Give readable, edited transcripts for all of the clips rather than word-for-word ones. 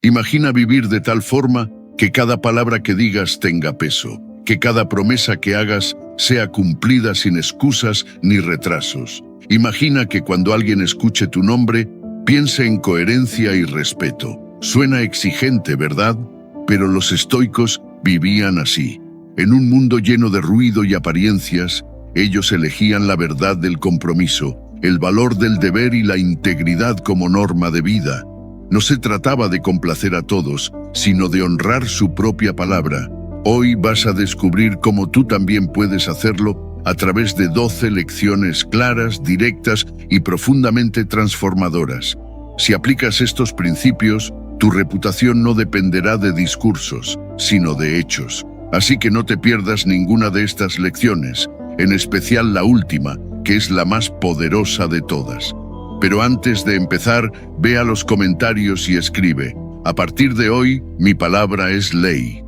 Imagina vivir de tal forma que cada palabra que digas tenga peso, que cada promesa que hagas sea cumplida sin excusas ni retrasos. Imagina que cuando alguien escuche tu nombre, piense en coherencia y respeto. Suena exigente, ¿verdad? Pero los estoicos vivían así. En un mundo lleno de ruido y apariencias, ellos elegían la verdad del compromiso, el valor del deber y la integridad como norma de vida. No se trataba de complacer a todos, sino de honrar su propia palabra. Hoy vas a descubrir cómo tú también puedes hacerlo a través de 12 lecciones claras, directas y profundamente transformadoras. Si aplicas estos principios, tu reputación no dependerá de discursos, sino de hechos. Así que no te pierdas ninguna de estas lecciones, en especial la última, que es la más poderosa de todas. Pero antes de empezar, ve a los comentarios y escribe: a partir de hoy, mi palabra es ley.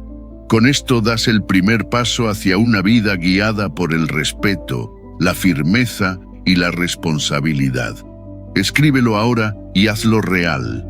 Con esto das el primer paso hacia una vida guiada por el respeto, la firmeza y la responsabilidad. Escríbelo ahora y hazlo real.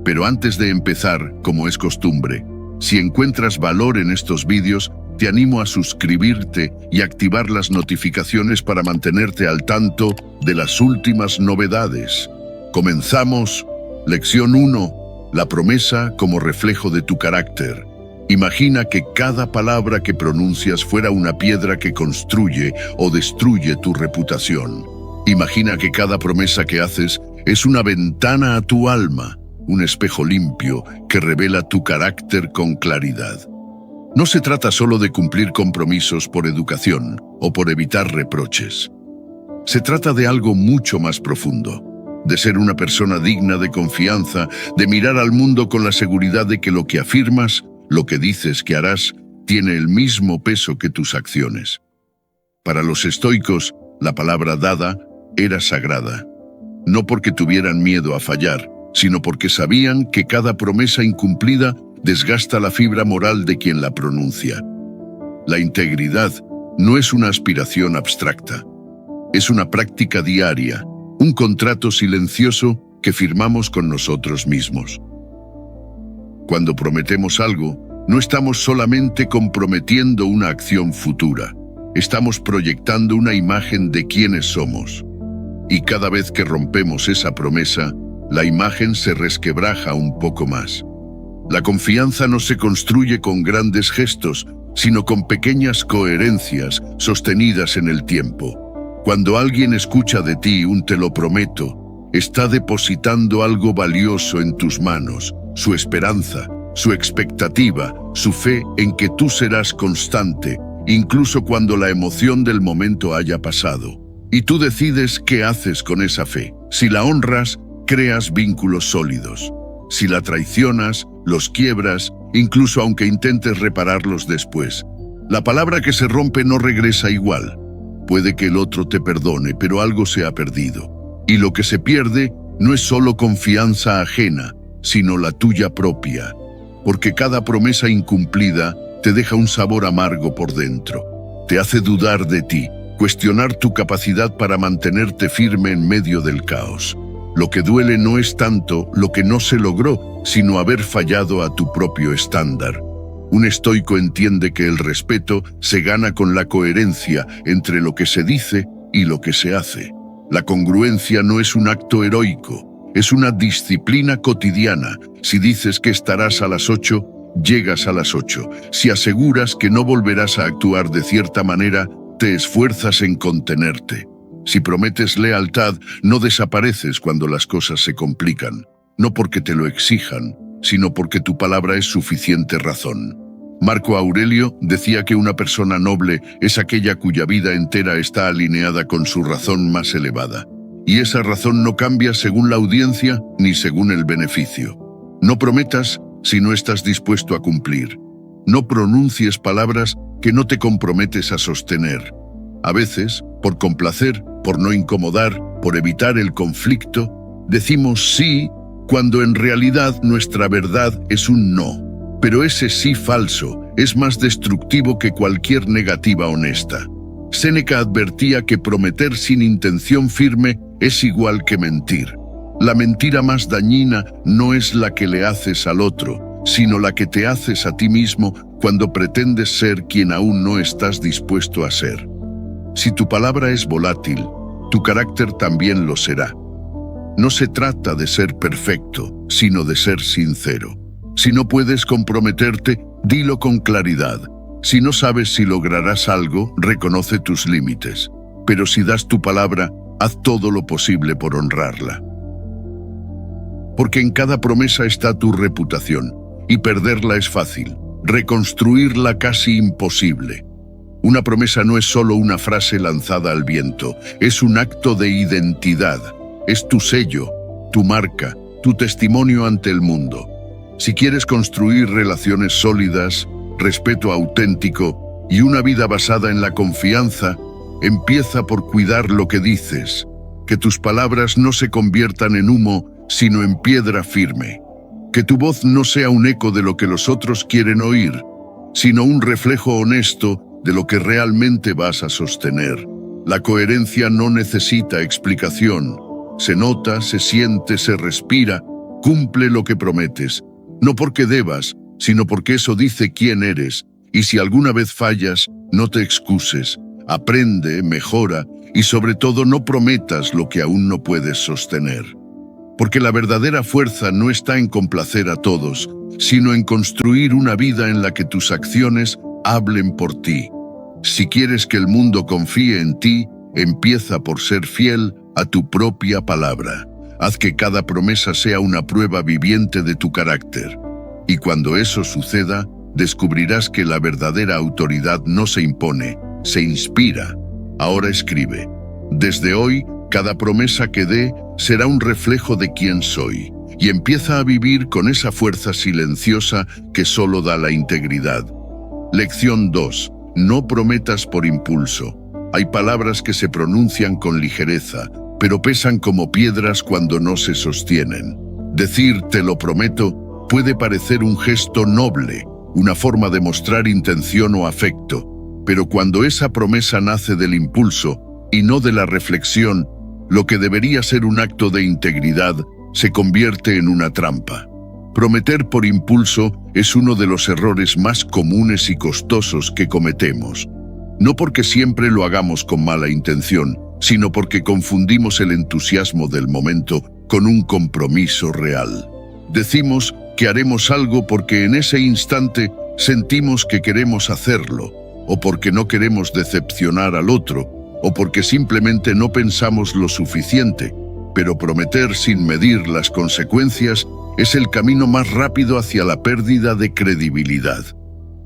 Pero antes de empezar, como es costumbre, si encuentras valor en estos vídeos, te animo a suscribirte y activar las notificaciones para mantenerte al tanto de las últimas novedades. Comenzamos. Lección 1. La promesa como reflejo de tu carácter. Imagina que cada palabra que pronuncias fuera una piedra que construye o destruye tu reputación. Imagina que cada promesa que haces es una ventana a tu alma, un espejo limpio que revela tu carácter con claridad. No se trata solo de cumplir compromisos por educación o por evitar reproches. Se trata de algo mucho más profundo, de ser una persona digna de confianza, de mirar al mundo con la seguridad de que lo que afirmas, lo que dices que harás, tiene el mismo peso que tus acciones. Para los estoicos, la palabra dada era sagrada, no porque tuvieran miedo a fallar, sino porque sabían que cada promesa incumplida desgasta la fibra moral de quien la pronuncia. La integridad no es una aspiración abstracta, es una práctica diaria, un contrato silencioso que firmamos con nosotros mismos. Cuando prometemos algo, no estamos solamente comprometiendo una acción futura, estamos proyectando una imagen de quiénes somos. Y cada vez que rompemos esa promesa, la imagen se resquebraja un poco más. La confianza no se construye con grandes gestos, sino con pequeñas coherencias sostenidas en el tiempo. Cuando alguien escucha de ti un "te lo prometo", está depositando algo valioso en tus manos, su esperanza, su expectativa, su fe en que tú serás constante, incluso cuando la emoción del momento haya pasado. Y tú decides qué haces con esa fe. Si la honras, creas vínculos sólidos. Si la traicionas, los quiebras, incluso aunque intentes repararlos después. La palabra que se rompe no regresa igual. Puede que el otro te perdone, pero algo se ha perdido. Y lo que se pierde no es solo confianza ajena, sino la tuya propia. Porque cada promesa incumplida te deja un sabor amargo por dentro. Te hace dudar de ti, cuestionar tu capacidad para mantenerte firme en medio del caos. Lo que duele no es tanto lo que no se logró, sino haber fallado a tu propio estándar. Un estoico entiende que el respeto se gana con la coherencia entre lo que se dice y lo que se hace. La congruencia no es un acto heroico, es una disciplina cotidiana. Si dices que estarás a las 8, llegas a las 8. Si aseguras que no volverás a actuar de cierta manera, te esfuerzas en contenerte. Si prometes lealtad, no desapareces cuando las cosas se complican, no porque te lo exijan, sino porque tu palabra es suficiente razón. Marco Aurelio decía que una persona noble es aquella cuya vida entera está alineada con su razón más elevada. Y esa razón no cambia según la audiencia ni según el beneficio. No prometas si no estás dispuesto a cumplir. No pronuncies palabras que no te comprometes a sostener. A veces, por complacer, por no incomodar, por evitar el conflicto, decimos sí cuando en realidad nuestra verdad es un no. Pero ese sí falso es más destructivo que cualquier negativa honesta. Séneca advertía que prometer sin intención firme es igual que mentir. La mentira más dañina no es la que le haces al otro, sino la que te haces a ti mismo cuando pretendes ser quien aún no estás dispuesto a ser. Si tu palabra es volátil, tu carácter también lo será. No se trata de ser perfecto, sino de ser sincero. Si no puedes comprometerte, dilo con claridad. Si no sabes si lograrás algo, reconoce tus límites. Pero si das tu palabra, haz todo lo posible por honrarla. Porque en cada promesa está tu reputación, y perderla es fácil, reconstruirla casi imposible. Una promesa no es solo una frase lanzada al viento, es un acto de identidad. Es tu sello, tu marca, tu testimonio ante el mundo. Si quieres construir relaciones sólidas, respeto auténtico y una vida basada en la confianza, empieza por cuidar lo que dices, que tus palabras no se conviertan en humo, sino en piedra firme. Que tu voz no sea un eco de lo que los otros quieren oír, sino un reflejo honesto de lo que realmente vas a sostener. La coherencia no necesita explicación. Se nota, se siente, se respira. Cumple lo que prometes, no porque debas, sino porque eso dice quién eres. Y si alguna vez fallas, no te excuses. Aprende, mejora y sobre todo no prometas lo que aún no puedes sostener. Porque la verdadera fuerza no está en complacer a todos, sino en construir una vida en la que tus acciones hablen por ti. Si quieres que el mundo confíe en ti, empieza por ser fiel a tu propia palabra. Haz que cada promesa sea una prueba viviente de tu carácter. Y cuando eso suceda, descubrirás que la verdadera autoridad no se impone, se inspira. Ahora escribe: desde hoy, cada promesa que dé será un reflejo de quién soy. Y empieza a vivir con esa fuerza silenciosa que solo da la integridad. Lección 2. No prometas por impulso. Hay palabras que se pronuncian con ligereza, pero pesan como piedras cuando no se sostienen. Decir "te lo prometo" puede parecer un gesto noble, una forma de mostrar intención o afecto, pero cuando esa promesa nace del impulso y no de la reflexión, lo que debería ser un acto de integridad se convierte en una trampa. Prometer por impulso es uno de los errores más comunes y costosos que cometemos. No porque siempre lo hagamos con mala intención, sino porque confundimos el entusiasmo del momento con un compromiso real. Decimos que haremos algo porque en ese instante sentimos que queremos hacerlo, o porque no queremos decepcionar al otro, o porque simplemente no pensamos lo suficiente, pero prometer sin medir las consecuencias es el camino más rápido hacia la pérdida de credibilidad.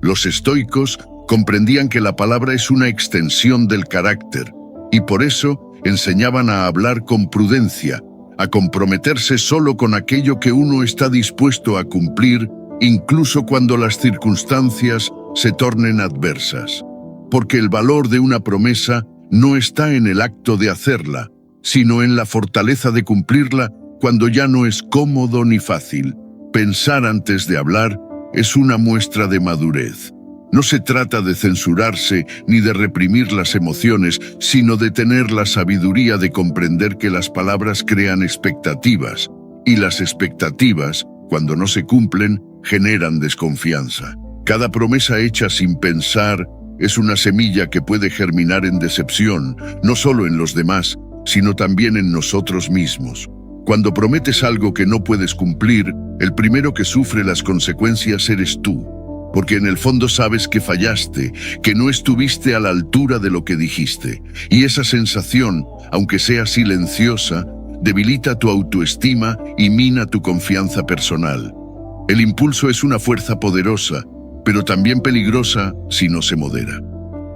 Los estoicos comprendían que la palabra es una extensión del carácter, y por eso enseñaban a hablar con prudencia, a comprometerse solo con aquello que uno está dispuesto a cumplir, incluso cuando las circunstancias se tornen adversas. Porque el valor de una promesa no está en el acto de hacerla, sino en la fortaleza de cumplirla cuando ya no es cómodo ni fácil. Pensar antes de hablar es una muestra de madurez. No se trata de censurarse ni de reprimir las emociones, sino de tener la sabiduría de comprender que las palabras crean expectativas, y las expectativas, cuando no se cumplen, generan desconfianza. Cada promesa hecha sin pensar es una semilla que puede germinar en decepción, no solo en los demás, sino también en nosotros mismos. Cuando prometes algo que no puedes cumplir, el primero que sufre las consecuencias eres tú. Porque en el fondo sabes que fallaste, que no estuviste a la altura de lo que dijiste. Y esa sensación, aunque sea silenciosa, debilita tu autoestima y mina tu confianza personal. El impulso es una fuerza poderosa, pero también peligrosa si no se modera.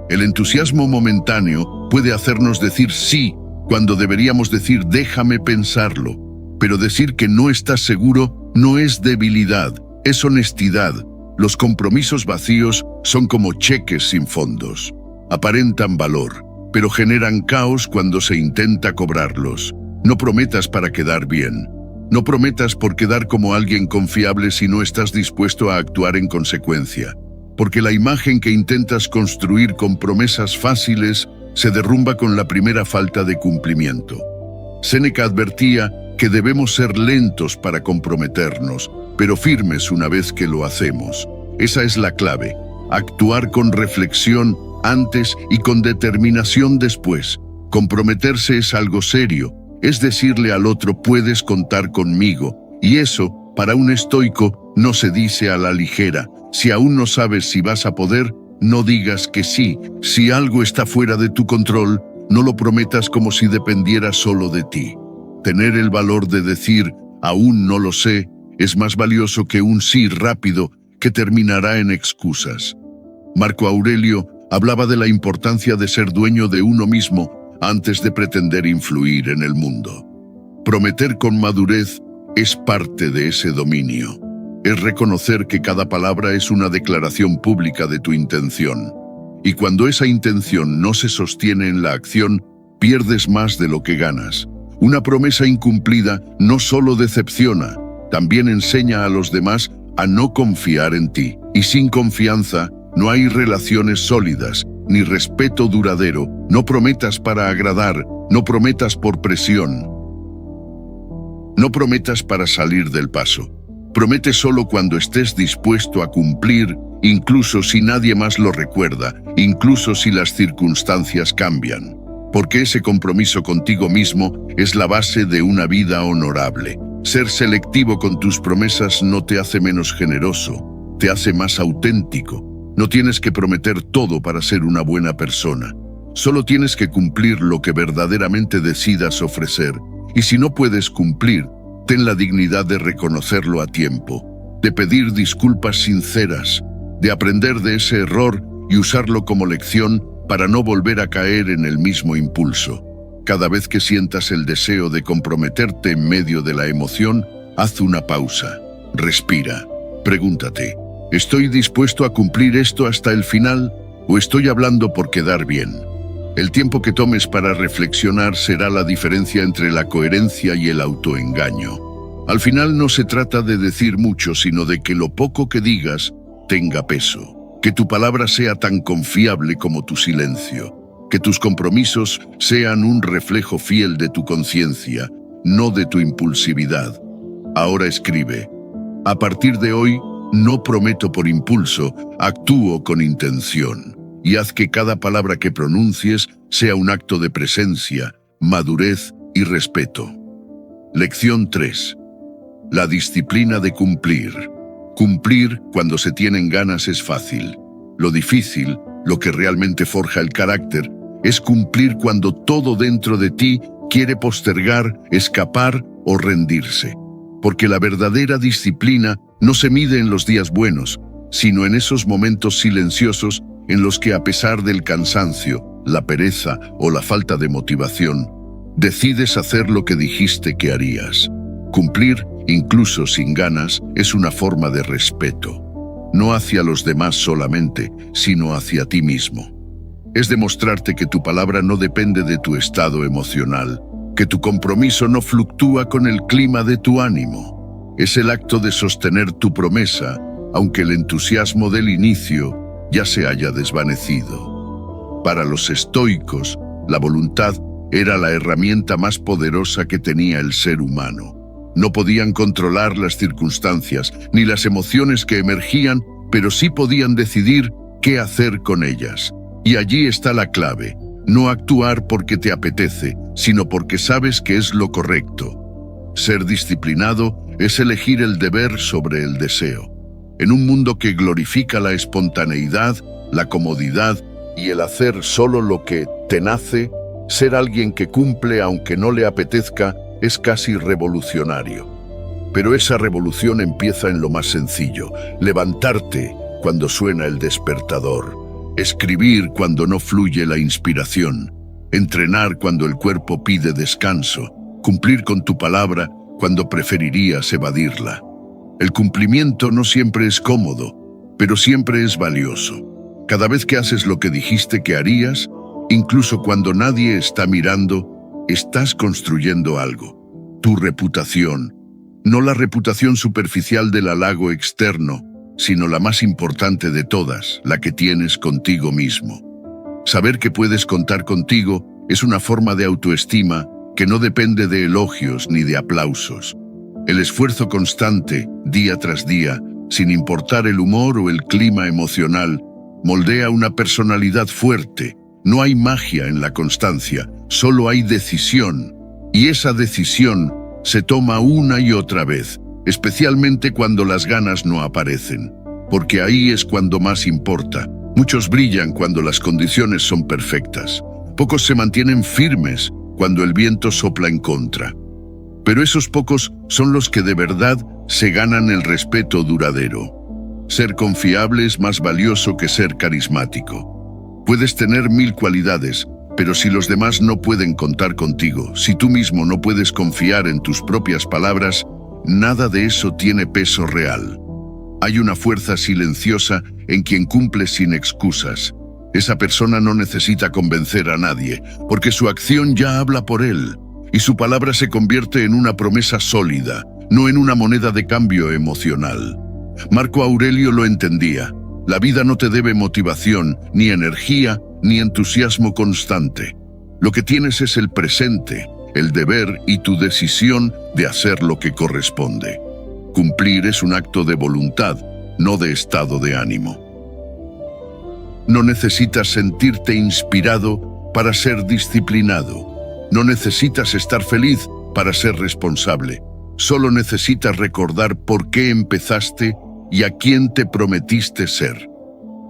El entusiasmo momentáneo puede hacernos decir sí, cuando deberíamos decir déjame pensarlo. Pero decir que no estás seguro no es debilidad, es honestidad. Los compromisos vacíos son como cheques sin fondos. Aparentan valor, pero generan caos cuando se intenta cobrarlos. No prometas para quedar bien. No prometas por quedar como alguien confiable si no estás dispuesto a actuar en consecuencia. Porque la imagen que intentas construir con promesas fáciles se derrumba con la primera falta de cumplimiento. Séneca advertía que debemos ser lentos para comprometernos, pero firmes una vez que lo hacemos. Esa es la clave, actuar con reflexión antes y con determinación después. Comprometerse es algo serio, es decirle al otro puedes contar conmigo, y eso, para un estoico, no se dice a la ligera. Si aún no sabes si vas a poder, no digas que sí. Si algo está fuera de tu control, no lo prometas como si dependiera solo de ti. Tener el valor de decir, aún no lo sé, es más valioso que un sí rápido que terminará en excusas. Marco Aurelio hablaba de la importancia de ser dueño de uno mismo antes de pretender influir en el mundo. Prometer con madurez es parte de ese dominio. Es reconocer que cada palabra es una declaración pública de tu intención. Y cuando esa intención no se sostiene en la acción, pierdes más de lo que ganas. Una promesa incumplida no solo decepciona, también enseña a los demás a no confiar en ti. Y sin confianza, no hay relaciones sólidas, ni respeto duradero. No prometas para agradar, no prometas por presión. No prometas para salir del paso. Promete solo cuando estés dispuesto a cumplir, incluso si nadie más lo recuerda, incluso si las circunstancias cambian. Porque ese compromiso contigo mismo es la base de una vida honorable. Ser selectivo con tus promesas no te hace menos generoso, te hace más auténtico. No tienes que prometer todo para ser una buena persona. Solo tienes que cumplir lo que verdaderamente decidas ofrecer. Y si no puedes cumplir, ten la dignidad de reconocerlo a tiempo, de pedir disculpas sinceras, de aprender de ese error y usarlo como lección para no volver a caer en el mismo impulso. Cada vez que sientas el deseo de comprometerte en medio de la emoción, haz una pausa, respira, pregúntate, ¿estoy dispuesto a cumplir esto hasta el final o estoy hablando por quedar bien? El tiempo que tomes para reflexionar será la diferencia entre la coherencia y el autoengaño. Al final no se trata de decir mucho, sino de que lo poco que digas tenga peso, que tu palabra sea tan confiable como tu silencio, que tus compromisos sean un reflejo fiel de tu conciencia, no de tu impulsividad. Ahora escribe, a partir de hoy no prometo por impulso, actúo con intención. Y haz que cada palabra que pronuncies sea un acto de presencia, madurez y respeto. Lección 3. La disciplina de cumplir. Cumplir cuando se tienen ganas es fácil. Lo difícil, lo que realmente forja el carácter, es cumplir cuando todo dentro de ti quiere postergar, escapar o rendirse. Porque la verdadera disciplina no se mide en los días buenos, sino en esos momentos silenciosos en los que, a pesar del cansancio, la pereza o la falta de motivación, decides hacer lo que dijiste que harías. Cumplir, incluso sin ganas, es una forma de respeto, no hacia los demás solamente, sino hacia ti mismo. Es demostrarte que tu palabra no depende de tu estado emocional, que tu compromiso no fluctúa con el clima de tu ánimo. Es el acto de sostener tu promesa, aunque el entusiasmo del inicio ya se haya desvanecido. Para los estoicos, la voluntad era la herramienta más poderosa que tenía el ser humano. No podían controlar las circunstancias ni las emociones que emergían, pero sí podían decidir qué hacer con ellas. Y allí está la clave, no actuar porque te apetece, sino porque sabes que es lo correcto. Ser disciplinado es elegir el deber sobre el deseo. En un mundo que glorifica la espontaneidad, la comodidad y el hacer solo lo que te nace, ser alguien que cumple aunque no le apetezca es casi revolucionario. Pero esa revolución empieza en lo más sencillo: levantarte cuando suena el despertador, escribir cuando no fluye la inspiración, entrenar cuando el cuerpo pide descanso, cumplir con tu palabra cuando preferirías evadirla. El cumplimiento no siempre es cómodo, pero siempre es valioso. Cada vez que haces lo que dijiste que harías, incluso cuando nadie está mirando, estás construyendo algo. Tu reputación. No la reputación superficial del halago externo, sino la más importante de todas, la que tienes contigo mismo. Saber que puedes contar contigo es una forma de autoestima que no depende de elogios ni de aplausos. El esfuerzo constante, día tras día, sin importar el humor o el clima emocional, moldea una personalidad fuerte. No hay magia en la constancia, solo hay decisión. Y esa decisión se toma una y otra vez, especialmente cuando las ganas no aparecen, porque ahí es cuando más importa. Muchos brillan cuando las condiciones son perfectas. Pocos se mantienen firmes cuando el viento sopla en contra. Pero esos pocos son los que de verdad se ganan el respeto duradero. Ser confiable es más valioso que ser carismático. Puedes tener 1000 cualidades, pero si los demás no pueden contar contigo, si tú mismo no puedes confiar en tus propias palabras, nada de eso tiene peso real. Hay una fuerza silenciosa en quien cumple sin excusas. Esa persona no necesita convencer a nadie, porque su acción ya habla por él, y su palabra se convierte en una promesa sólida, no en una moneda de cambio emocional. Marco Aurelio lo entendía. La vida no te debe motivación, ni energía, ni entusiasmo constante. Lo que tienes es el presente, el deber y tu decisión de hacer lo que corresponde. Cumplir es un acto de voluntad, no de estado de ánimo. No necesitas sentirte inspirado para ser disciplinado. No necesitas estar feliz para ser responsable. Solo necesitas recordar por qué empezaste y a quién te prometiste ser.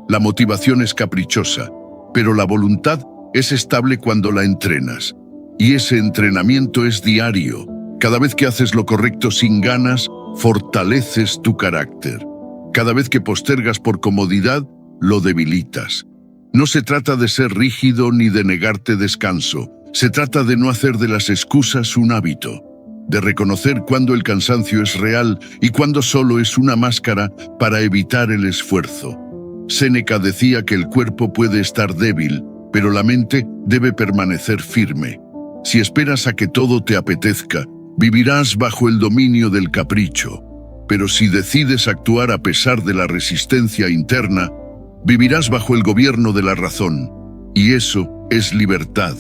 La motivación es caprichosa, pero la voluntad es estable cuando la entrenas. Y ese entrenamiento es diario. Cada vez que haces lo correcto sin ganas, fortaleces tu carácter. Cada vez que postergas por comodidad, lo debilitas. No se trata de ser rígido ni de negarte descanso. Se trata de no hacer de las excusas un hábito, de reconocer cuándo el cansancio es real y cuándo solo es una máscara para evitar el esfuerzo. Séneca decía que el cuerpo puede estar débil, pero la mente debe permanecer firme. Si esperas a que todo te apetezca, vivirás bajo el dominio del capricho. Pero si decides actuar a pesar de la resistencia interna, vivirás bajo el gobierno de la razón. Y eso es libertad.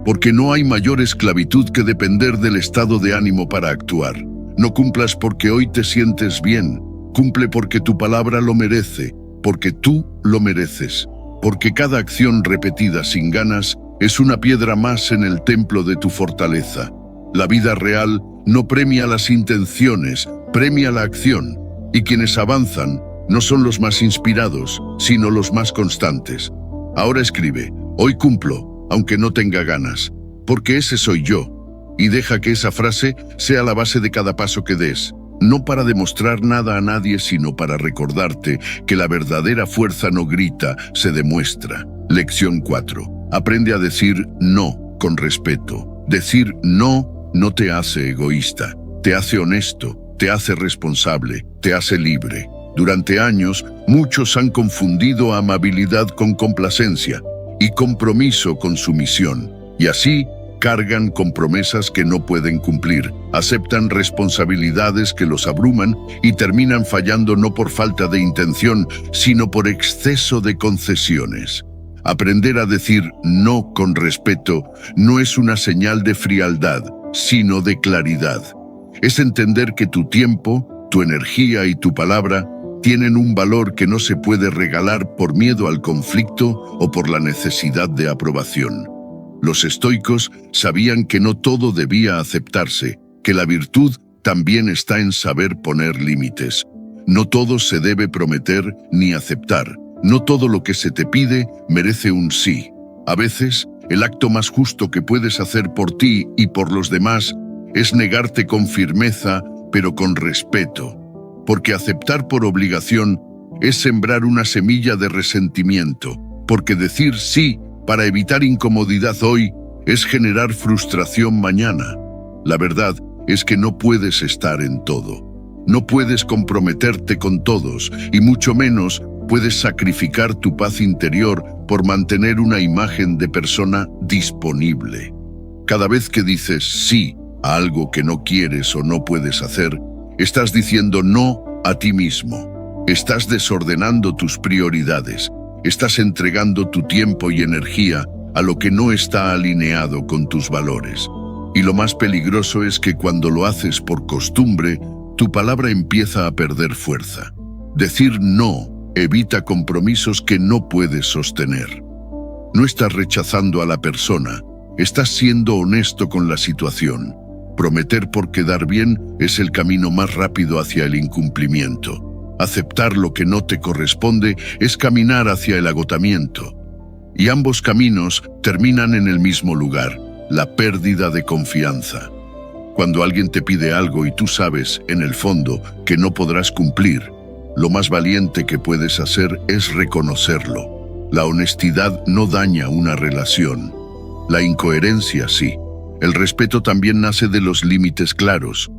Porque no hay mayor esclavitud que depender del estado de ánimo para actuar. No cumplas porque hoy te sientes bien. Cumple porque tu palabra lo merece, porque tú lo mereces. Porque cada acción repetida sin ganas es una piedra más en el templo de tu fortaleza. La vida real no premia las intenciones, premia la acción. Y quienes avanzan no son los más inspirados, sino los más constantes. Ahora escribe, hoy cumplo, aunque no tenga ganas, porque ese soy yo. Y deja que esa frase sea la base de cada paso que des, no para demostrar nada a nadie, sino para recordarte que la verdadera fuerza no grita, se demuestra. Lección 4. Aprende a decir no con respeto. Decir no no te hace egoísta, te hace honesto, te hace responsable, te hace libre. Durante años, muchos han confundido amabilidad con complacencia y compromiso con sumisión, y así cargan con promesas que no pueden cumplir, aceptan responsabilidades que los abruman y terminan fallando no por falta de intención, sino por exceso de concesiones. Aprender a decir no con respeto no es una señal de frialdad, sino de claridad. Es entender que tu tiempo, tu energía y tu palabra tienen un valor que no se puede regalar por miedo al conflicto o por la necesidad de aprobación. Los estoicos sabían que no todo debía aceptarse, que la virtud también está en saber poner límites. No todo se debe prometer ni aceptar. No todo lo que se te pide merece un sí. A veces, el acto más justo que puedes hacer por ti y por los demás es negarte con firmeza, pero con respeto. Porque aceptar por obligación es sembrar una semilla de resentimiento. Porque decir sí para evitar incomodidad hoy es generar frustración mañana. La verdad es que no puedes estar en todo. No puedes comprometerte con todos y mucho menos puedes sacrificar tu paz interior por mantener una imagen de persona disponible. Cada vez que dices sí a algo que no quieres o no puedes hacer, estás diciendo no a ti mismo. Estás desordenando tus prioridades. Estás entregando tu tiempo y energía a lo que no está alineado con tus valores. Y lo más peligroso es que cuando lo haces por costumbre, tu palabra empieza a perder fuerza. Decir no evita compromisos que no puedes sostener. No estás rechazando a la persona, estás siendo honesto con la situación. Prometer por quedar bien es el camino más rápido hacia el incumplimiento. Aceptar lo que no te corresponde es caminar hacia el agotamiento. Y ambos caminos terminan en el mismo lugar, la pérdida de confianza. Cuando alguien te pide algo y tú sabes, en el fondo, que no podrás cumplir, lo más valiente que puedes hacer es reconocerlo. La honestidad no daña una relación. La incoherencia sí. El respeto también nace de los límites claros,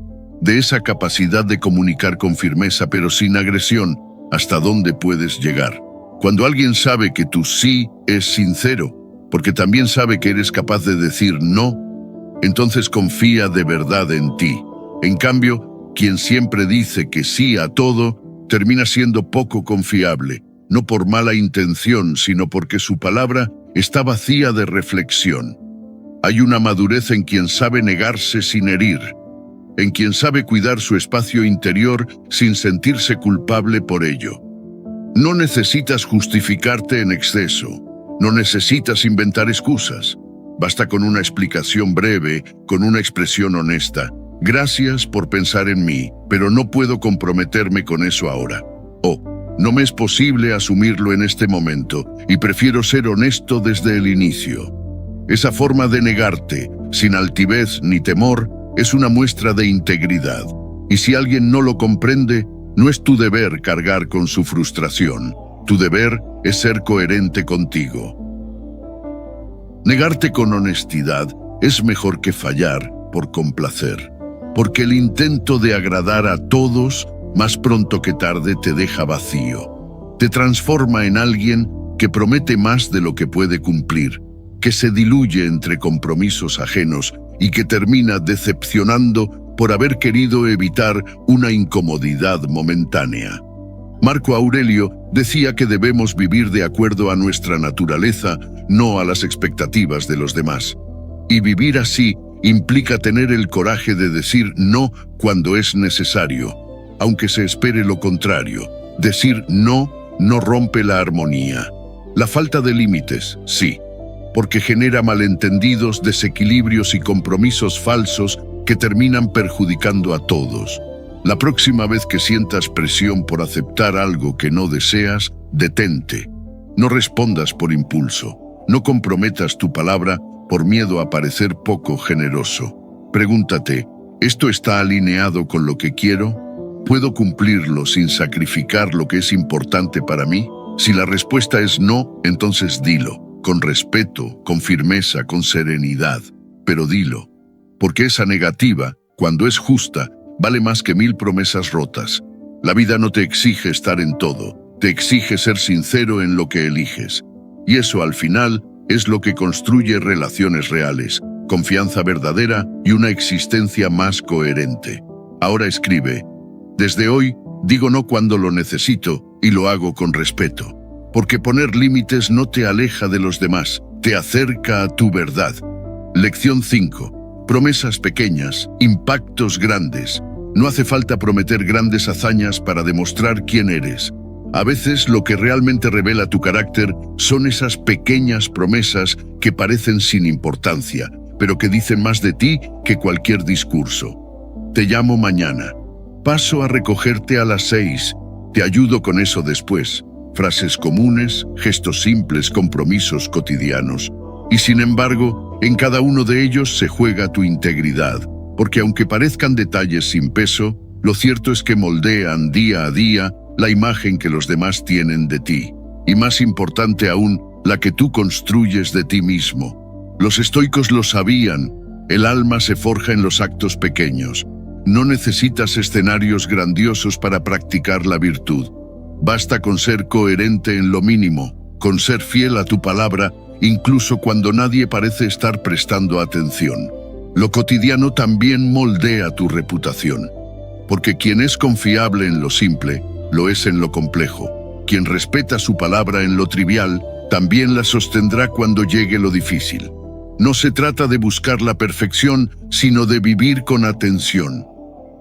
de esa capacidad de comunicar con firmeza pero sin agresión hasta dónde puedes llegar. Cuando alguien sabe que tu sí es sincero, porque también sabe que eres capaz de decir no, entonces confía de verdad en ti. En cambio, quien siempre dice que sí a todo, termina siendo poco confiable, no por mala intención, sino porque su palabra está vacía de reflexión. Hay una madurez en quien sabe negarse sin herir, en quien sabe cuidar su espacio interior sin sentirse culpable por ello. No necesitas justificarte en exceso, no necesitas inventar excusas. Basta con una explicación breve, con una expresión honesta. Gracias por pensar en mí, pero no puedo comprometerme con eso ahora. No me es posible asumirlo en este momento y prefiero ser honesto desde el inicio. Esa forma de negarte, sin altivez ni temor, es una muestra de integridad. Y si alguien no lo comprende, no es tu deber cargar con su frustración. Tu deber es ser coherente contigo. Negarte con honestidad es mejor que fallar por complacer, porque el intento de agradar a todos, más pronto que tarde te deja vacío. Te transforma en alguien que promete más de lo que puede cumplir, que se diluye entre compromisos ajenos y que termina decepcionando por haber querido evitar una incomodidad momentánea. Marco Aurelio decía que debemos vivir de acuerdo a nuestra naturaleza, no a las expectativas de los demás. Y vivir así implica tener el coraje de decir no cuando es necesario, aunque se espere lo contrario. Decir no rompe la armonía. La falta de límites, sí, porque genera malentendidos, desequilibrios y compromisos falsos que terminan perjudicando a todos. La próxima vez que sientas presión por aceptar algo que no deseas, detente. No respondas por impulso. No comprometas tu palabra por miedo a parecer poco generoso. Pregúntate, ¿esto está alineado con lo que quiero? ¿Puedo cumplirlo sin sacrificar lo que es importante para mí? Si la respuesta es no, entonces dilo, con respeto, con firmeza, con serenidad. Pero dilo, porque esa negativa, cuando es justa, vale más que 1000 promesas rotas. La vida no te exige estar en todo, te exige ser sincero en lo que eliges. Y eso al final es lo que construye relaciones reales, confianza verdadera y una existencia más coherente. Ahora escribe, desde hoy digo no cuando lo necesito y lo hago con respeto, porque poner límites no te aleja de los demás, te acerca a tu verdad. Lección 5. Promesas pequeñas, impactos grandes. No hace falta prometer grandes hazañas para demostrar quién eres. A veces lo que realmente revela tu carácter son esas pequeñas promesas que parecen sin importancia, pero que dicen más de ti que cualquier discurso. Te llamo mañana. Paso a recogerte a las 6. Te ayudo con eso después. Frases comunes, gestos simples, compromisos cotidianos. Y sin embargo, en cada uno de ellos se juega tu integridad, porque aunque parezcan detalles sin peso, lo cierto es que moldean día a día la imagen que los demás tienen de ti, y más importante aún, la que tú construyes de ti mismo. Los estoicos lo sabían, el alma se forja en los actos pequeños. No necesitas escenarios grandiosos para practicar la virtud. Basta con ser coherente en lo mínimo, con ser fiel a tu palabra, incluso cuando nadie parece estar prestando atención. Lo cotidiano también moldea tu reputación, porque quien es confiable en lo simple, lo es en lo complejo. Quien respeta su palabra en lo trivial, también la sostendrá cuando llegue lo difícil. No se trata de buscar la perfección, sino de vivir con atención,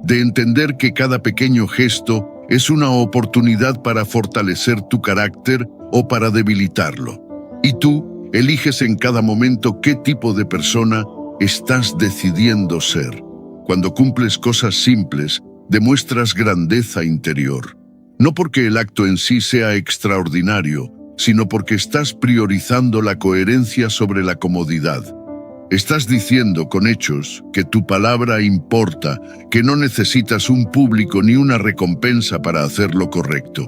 de entender que cada pequeño gesto es una oportunidad para fortalecer tu carácter o para debilitarlo. Y tú eliges en cada momento qué tipo de persona estás decidiendo ser. Cuando cumples cosas simples, demuestras grandeza interior. No porque el acto en sí sea extraordinario, sino porque estás priorizando la coherencia sobre la comodidad. Estás diciendo con hechos que tu palabra importa, que no necesitas un público ni una recompensa para hacer lo correcto.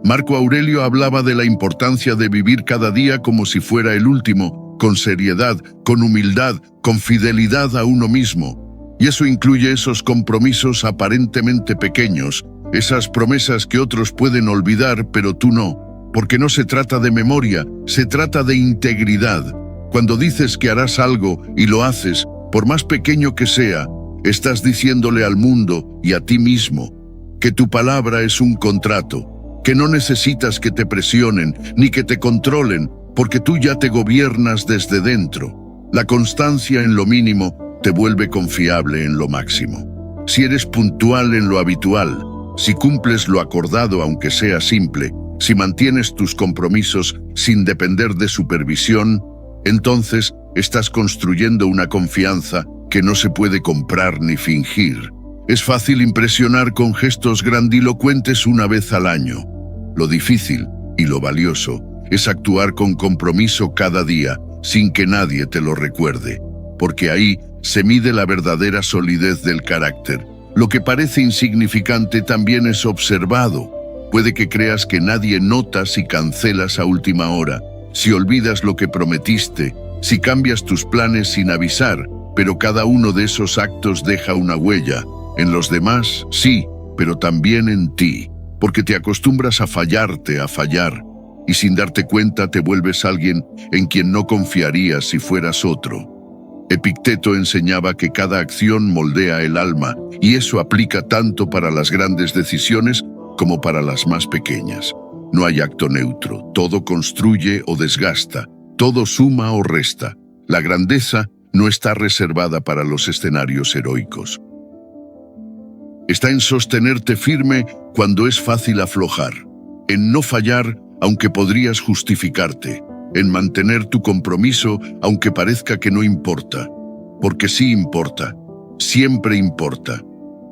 Marco Aurelio hablaba de la importancia de vivir cada día como si fuera el último, con seriedad, con humildad, con fidelidad a uno mismo. Y eso incluye esos compromisos aparentemente pequeños, esas promesas que otros pueden olvidar, pero tú no. Porque no se trata de memoria, se trata de integridad. Cuando dices que harás algo y lo haces, por más pequeño que sea, estás diciéndole al mundo y a ti mismo que tu palabra es un contrato, que no necesitas que te presionen ni que te controlen, porque tú ya te gobiernas desde dentro. La constancia en lo mínimo te vuelve confiable en lo máximo. Si eres puntual en lo habitual, si cumples lo acordado aunque sea simple, si mantienes tus compromisos sin depender de supervisión, entonces estás construyendo una confianza que no se puede comprar ni fingir. Es fácil impresionar con gestos grandilocuentes una vez al año. Lo difícil y lo valioso es actuar con compromiso cada día, sin que nadie te lo recuerde, porque ahí se mide la verdadera solidez del carácter. Lo que parece insignificante también es observado. Puede que creas que nadie nota si cancelas a última hora, si olvidas lo que prometiste, si cambias tus planes sin avisar, pero cada uno de esos actos deja una huella. En los demás, sí, pero también en ti, porque te acostumbras a fallarte, a fallar, y sin darte cuenta te vuelves alguien en quien no confiarías si fueras otro. Epicteto enseñaba que cada acción moldea el alma, y eso aplica tanto para las grandes decisiones como para las más pequeñas. No hay acto neutro, todo construye o desgasta, todo suma o resta. La grandeza no está reservada para los escenarios heroicos. Está en sostenerte firme cuando es fácil aflojar, en no fallar aunque podrías justificarte, en mantener tu compromiso aunque parezca que no importa, porque sí importa, siempre importa.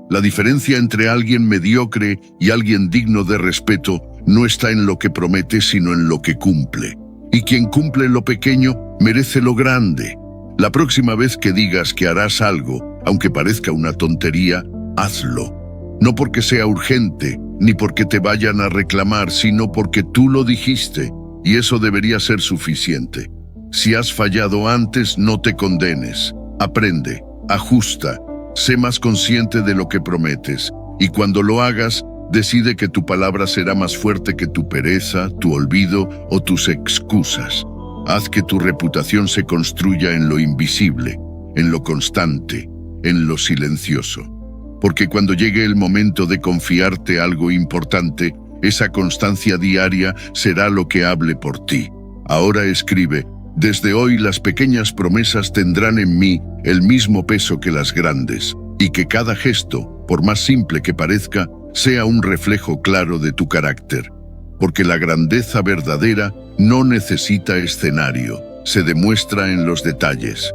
La diferencia entre alguien mediocre y alguien digno de respeto no está en lo que promete, sino en lo que cumple. Y quien cumple lo pequeño merece lo grande. La próxima vez que digas que harás algo, aunque parezca una tontería, hazlo. No porque sea urgente, ni porque te vayan a reclamar, sino porque tú lo dijiste, y eso debería ser suficiente. Si has fallado antes, no te condenes. Aprende, ajusta. Sé más consciente de lo que prometes, y cuando lo hagas, decide que tu palabra será más fuerte que tu pereza, tu olvido o tus excusas. Haz que tu reputación se construya en lo invisible, en lo constante, en lo silencioso. Porque cuando llegue el momento de confiarte algo importante, esa constancia diaria será lo que hable por ti. Ahora escribe: desde hoy las pequeñas promesas tendrán en mí el mismo peso que las grandes, y que cada gesto, por más simple que parezca, sea un reflejo claro de tu carácter. Porque la grandeza verdadera no necesita escenario, se demuestra en los detalles.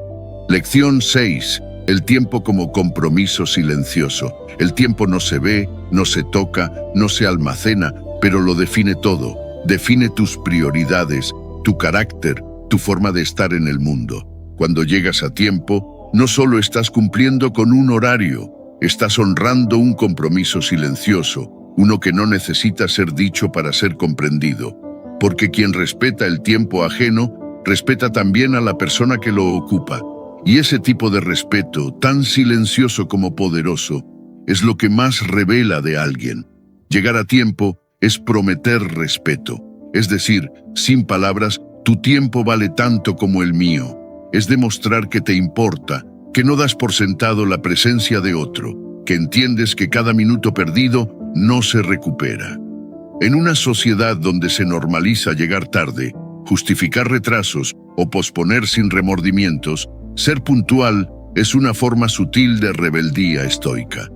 Lección 6. El tiempo como compromiso silencioso. El tiempo no se ve, no se toca, no se almacena, pero lo define todo. Define tus prioridades, tu carácter, tu forma de estar en el mundo. Cuando llegas a tiempo, no solo estás cumpliendo con un horario, estás honrando un compromiso silencioso, uno que no necesita ser dicho para ser comprendido. Porque quien respeta el tiempo ajeno, respeta también a la persona que lo ocupa. Y ese tipo de respeto, tan silencioso como poderoso, es lo que más revela de alguien. Llegar a tiempo es prometer respeto. Es decir, sin palabras, tu tiempo vale tanto como el mío. Es demostrar que te importa, que no das por sentado la presencia de otro, que entiendes que cada minuto perdido no se recupera. En una sociedad donde se normaliza llegar tarde, justificar retrasos o posponer sin remordimientos, ser puntual es una forma sutil de rebeldía estoica.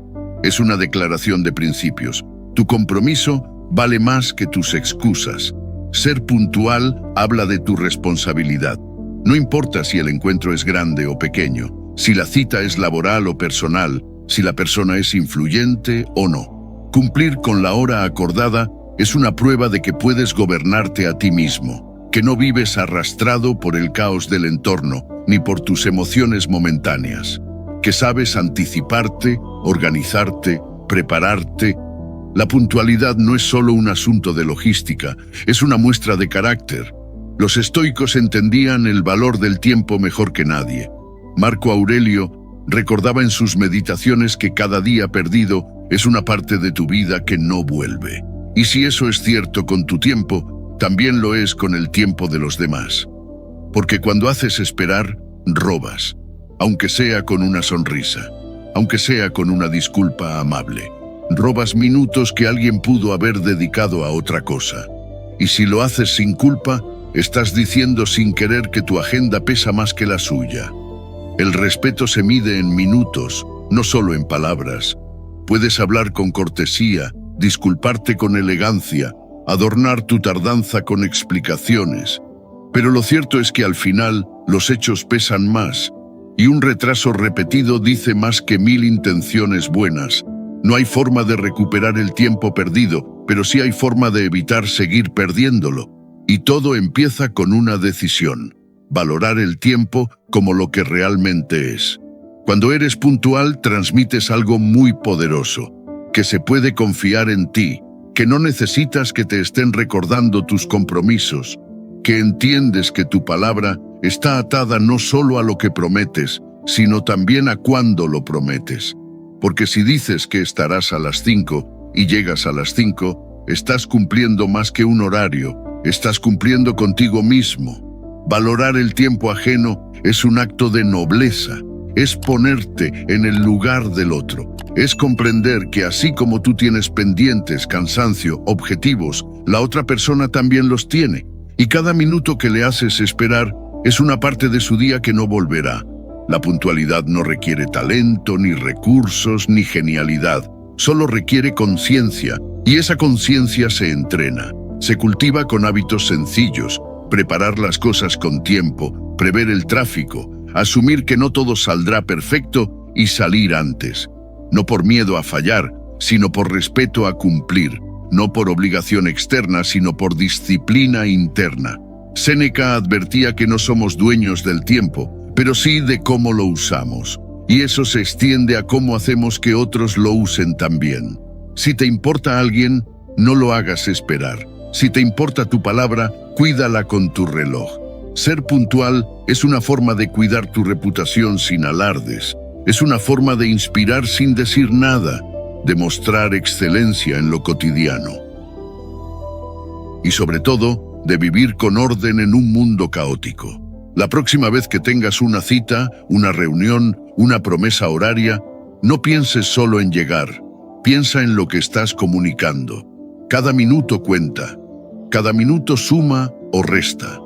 Es una declaración de principios. Tu compromiso vale más que tus excusas. Ser puntual habla de tu responsabilidad. No importa si el encuentro es grande o pequeño, si la cita es laboral o personal, si la persona es influyente o no. Cumplir con la hora acordada es una prueba de que puedes gobernarte a ti mismo, que no vives arrastrado por el caos del entorno ni por tus emociones momentáneas, que sabes anticiparte, organizarte, prepararte. La puntualidad no es solo un asunto de logística, es una muestra de carácter. Los estoicos entendían el valor del tiempo mejor que nadie. Marco Aurelio recordaba en sus meditaciones que cada día perdido es una parte de tu vida que no vuelve. Y si eso es cierto con tu tiempo, también lo es con el tiempo de los demás. Porque cuando haces esperar, robas, aunque sea con una sonrisa, aunque sea con una disculpa amable. Robas minutos que alguien pudo haber dedicado a otra cosa. Y si lo haces sin culpa, estás diciendo sin querer que tu agenda pesa más que la suya. El respeto se mide en minutos, no solo en palabras. Puedes hablar con cortesía, disculparte con elegancia, adornar tu tardanza con explicaciones. Pero lo cierto es que al final los hechos pesan más, y un retraso repetido dice más que 1000 intenciones buenas. No hay forma de recuperar el tiempo perdido, pero sí hay forma de evitar seguir perdiéndolo. Y todo empieza con una decisión: valorar el tiempo como lo que realmente es. Cuando eres puntual, transmites algo muy poderoso, que se puede confiar en ti, que no necesitas que te estén recordando tus compromisos, que entiendes que tu palabra está atada no solo a lo que prometes, sino también a cuándo lo prometes. Porque si dices que estarás a las 5 y llegas a las 5, estás cumpliendo más que un horario, estás cumpliendo contigo mismo. Valorar el tiempo ajeno es un acto de nobleza, es ponerte en el lugar del otro, es comprender que así como tú tienes pendientes, cansancio, objetivos, la otra persona también los tiene, y cada minuto que le haces esperar es una parte de su día que no volverá. La puntualidad no requiere talento, ni recursos, ni genialidad. Solo requiere conciencia, y esa conciencia se entrena. Se cultiva con hábitos sencillos: preparar las cosas con tiempo, prever el tráfico, asumir que no todo saldrá perfecto y salir antes. No por miedo a fallar, sino por respeto a cumplir. No por obligación externa, sino por disciplina interna. Séneca advertía que no somos dueños del tiempo, pero sí de cómo lo usamos. Y eso se extiende a cómo hacemos que otros lo usen también. Si te importa alguien, no lo hagas esperar. Si te importa tu palabra, cuídala con tu reloj. Ser puntual es una forma de cuidar tu reputación sin alardes. Es una forma de inspirar sin decir nada, de mostrar excelencia en lo cotidiano. Y sobre todo, de vivir con orden en un mundo caótico. La próxima vez que tengas una cita, una reunión, una promesa horaria, no pienses solo en llegar. Piensa en lo que estás comunicando. Cada minuto cuenta. Cada minuto suma o resta.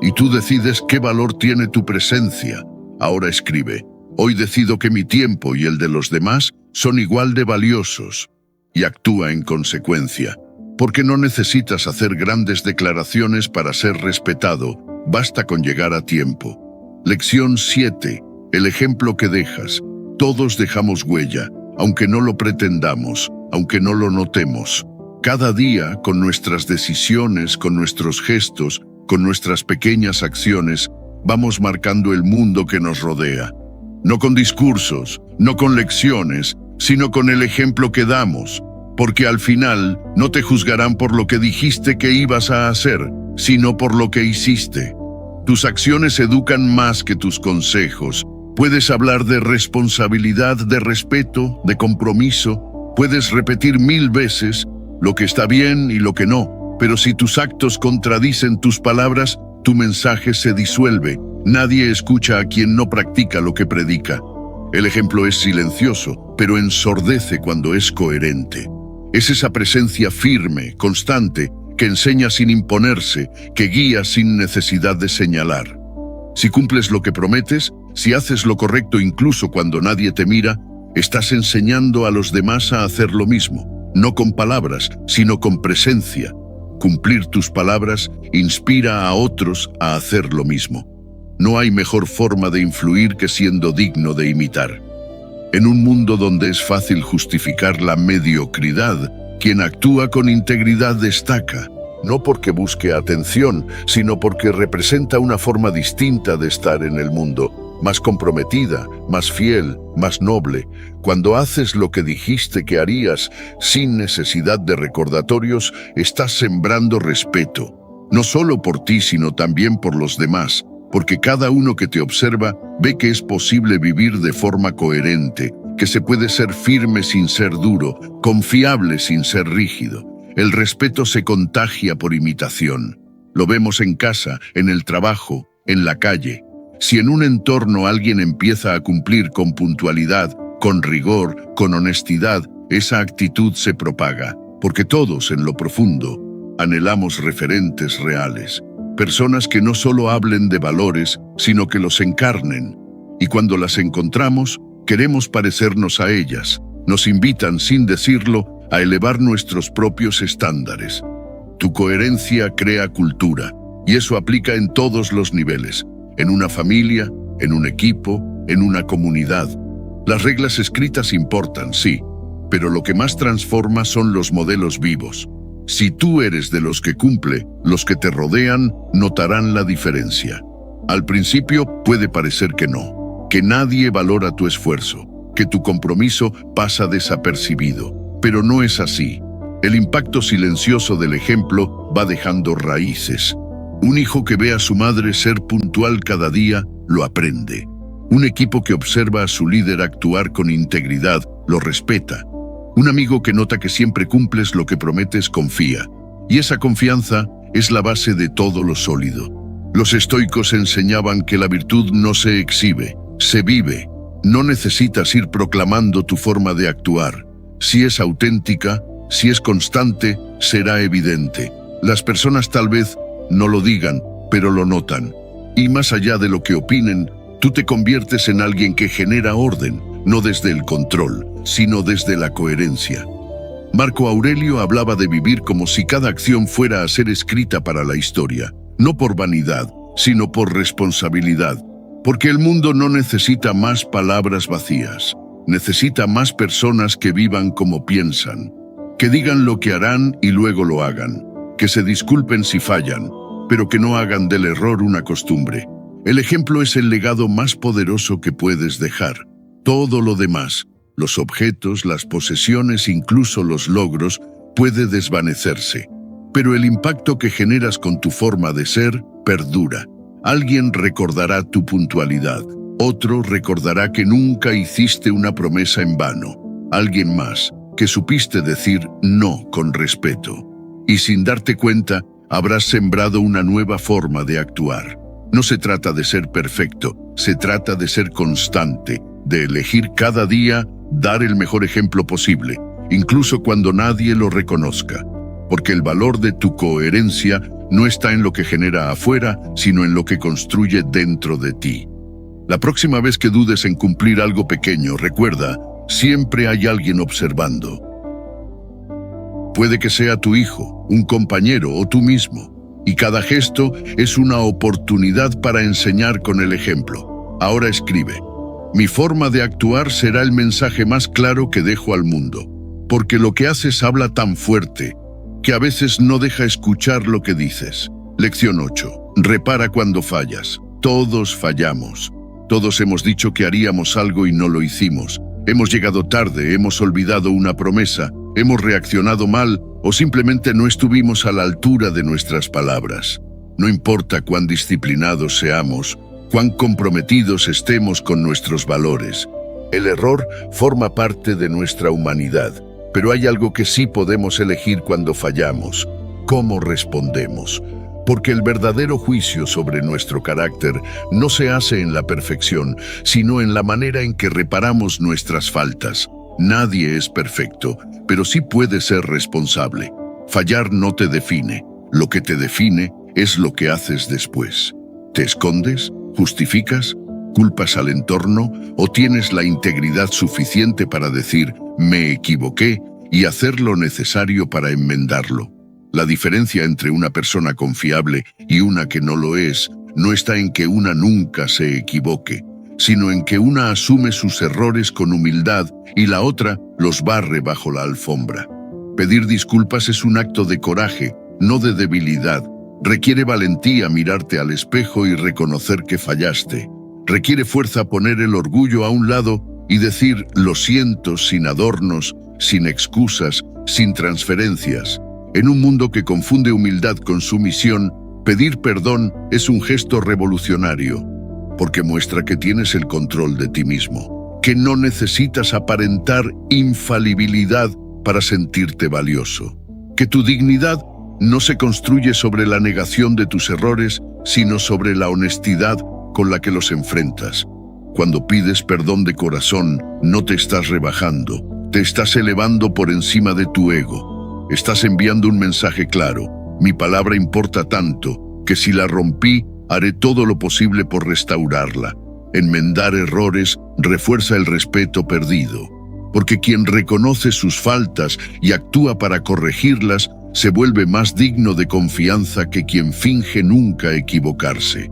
Y tú decides qué valor tiene tu presencia. Ahora escribe: hoy decido que mi tiempo y el de los demás son igual de valiosos. Y actúa en consecuencia. Porque no necesitas hacer grandes declaraciones para ser respetado. Basta con llegar a tiempo. Lección 7. El ejemplo que dejas. Todos dejamos huella, aunque no lo pretendamos, aunque no lo notemos. Cada día, con nuestras decisiones, con nuestros gestos, con nuestras pequeñas acciones, vamos marcando el mundo que nos rodea. No con discursos, no con lecciones, sino con el ejemplo que damos. Porque al final no te juzgarán por lo que dijiste que ibas a hacer, sino por lo que hiciste. Tus acciones educan más que tus consejos. Puedes hablar de responsabilidad, de respeto, de compromiso. Puedes repetir 1000 veces lo que está bien y lo que no. Pero si tus actos contradicen tus palabras, tu mensaje se disuelve. Nadie escucha a quien no practica lo que predica. El ejemplo es silencioso, pero ensordece cuando es coherente. Es esa presencia firme, constante, que enseña sin imponerse, que guía sin necesidad de señalar. Si cumples lo que prometes, si haces lo correcto incluso cuando nadie te mira, estás enseñando a los demás a hacer lo mismo, no con palabras, sino con presencia. Cumplir tus palabras inspira a otros a hacer lo mismo. No hay mejor forma de influir que siendo digno de imitar. En un mundo donde es fácil justificar la mediocridad, quien actúa con integridad destaca, no porque busque atención, sino porque representa una forma distinta de estar en el mundo, más comprometida, más fiel, más noble. Cuando haces lo que dijiste que harías, sin necesidad de recordatorios, estás sembrando respeto, no solo por ti, sino también por los demás, porque cada uno que te observa ve que es posible vivir de forma coherente, que se puede ser firme sin ser duro, confiable sin ser rígido. El respeto se contagia por imitación. Lo vemos en casa, en el trabajo, en la calle. Si en un entorno alguien empieza a cumplir con puntualidad, con rigor, con honestidad, esa actitud se propaga, porque todos, en lo profundo, anhelamos referentes reales. Personas que no solo hablen de valores, sino que los encarnen. Y cuando las encontramos, queremos parecernos a ellas. Nos invitan, sin decirlo, a elevar nuestros propios estándares. Tu coherencia crea cultura, y eso aplica en todos los niveles. En una familia, en un equipo, en una comunidad. Las reglas escritas importan, sí, pero lo que más transforma son los modelos vivos. Si tú eres de los que cumple, los que te rodean notarán la diferencia. Al principio puede parecer que no, que nadie valora tu esfuerzo, que tu compromiso pasa desapercibido, pero no es así. El impacto silencioso del ejemplo va dejando raíces. Un hijo que ve a su madre ser puntual cada día, lo aprende. Un equipo que observa a su líder actuar con integridad, lo respeta. Un amigo que nota que siempre cumples lo que prometes, confía. Y esa confianza es la base de todo lo sólido. Los estoicos enseñaban que la virtud no se exhibe, se vive. No necesitas ir proclamando tu forma de actuar. Si es auténtica, si es constante, será evidente. Las personas tal vez no lo digan, pero lo notan. Y más allá de lo que opinen, tú te conviertes en alguien que genera orden, no desde el control, sino desde la coherencia. Marco Aurelio hablaba de vivir como si cada acción fuera a ser escrita para la historia, no por vanidad, sino por responsabilidad. Porque el mundo no necesita más palabras vacías, necesita más personas que vivan como piensan, que digan lo que harán y luego lo hagan, que se disculpen si fallan, pero que no hagan del error una costumbre. El ejemplo es el legado más poderoso que puedes dejar. Todo lo demás, los objetos, las posesiones, incluso los logros, puede desvanecerse. Pero el impacto que generas con tu forma de ser perdura. Alguien recordará tu puntualidad. Otro recordará que nunca hiciste una promesa en vano. Alguien más, que supiste decir no con respeto. Y sin darte cuenta, habrás sembrado una nueva forma de actuar. No se trata de ser perfecto, se trata de ser constante, de elegir cada día dar el mejor ejemplo posible, incluso cuando nadie lo reconozca. Porque el valor de tu coherencia no está en lo que genera afuera, sino en lo que construye dentro de ti. La próxima vez que dudes en cumplir algo pequeño, recuerda, siempre hay alguien observando. Puede que sea tu hijo, un compañero o tú mismo, y cada gesto es una oportunidad para enseñar con el ejemplo. Ahora escribe: mi forma de actuar será el mensaje más claro que dejo al mundo, porque lo que haces habla tan fuerte que a veces no deja escuchar lo que dices. Lección 8. Repara cuando fallas. Todos fallamos. Todos hemos dicho que haríamos algo y no lo hicimos. Hemos llegado tarde, hemos olvidado una promesa, hemos reaccionado mal o simplemente no estuvimos a la altura de nuestras palabras. No importa cuán disciplinados seamos, cuán comprometidos estemos con nuestros valores. El error forma parte de nuestra humanidad, pero hay algo que sí podemos elegir cuando fallamos: cómo respondemos. Porque el verdadero juicio sobre nuestro carácter no se hace en la perfección, sino en la manera en que reparamos nuestras faltas. Nadie es perfecto, pero sí puede ser responsable. Fallar no te define. Lo que te define es lo que haces después. ¿Te escondes? ¿Justificas? ¿Culpas al entorno? ¿O tienes la integridad suficiente para decir «me equivoqué» y hacer lo necesario para enmendarlo? La diferencia entre una persona confiable y una que no lo es no está en que una nunca se equivoque, sino en que una asume sus errores con humildad y la otra los barre bajo la alfombra. Pedir disculpas es un acto de coraje, no de debilidad. Requiere valentía mirarte al espejo y reconocer que fallaste. Requiere fuerza poner el orgullo a un lado y decir «lo siento» sin adornos, sin excusas, sin transferencias. En un mundo que confunde humildad con sumisión, pedir perdón es un gesto revolucionario, porque muestra que tienes el control de ti mismo, que no necesitas aparentar infalibilidad para sentirte valioso, que tu dignidad no se construye sobre la negación de tus errores, sino sobre la honestidad con la que los enfrentas. Cuando pides perdón de corazón, no te estás rebajando, te estás elevando por encima de tu ego. Estás enviando un mensaje claro: mi palabra importa tanto que si la rompí, haré todo lo posible por restaurarla. Enmendar errores refuerza el respeto perdido, porque quien reconoce sus faltas y actúa para corregirlas se vuelve más digno de confianza que quien finge nunca equivocarse.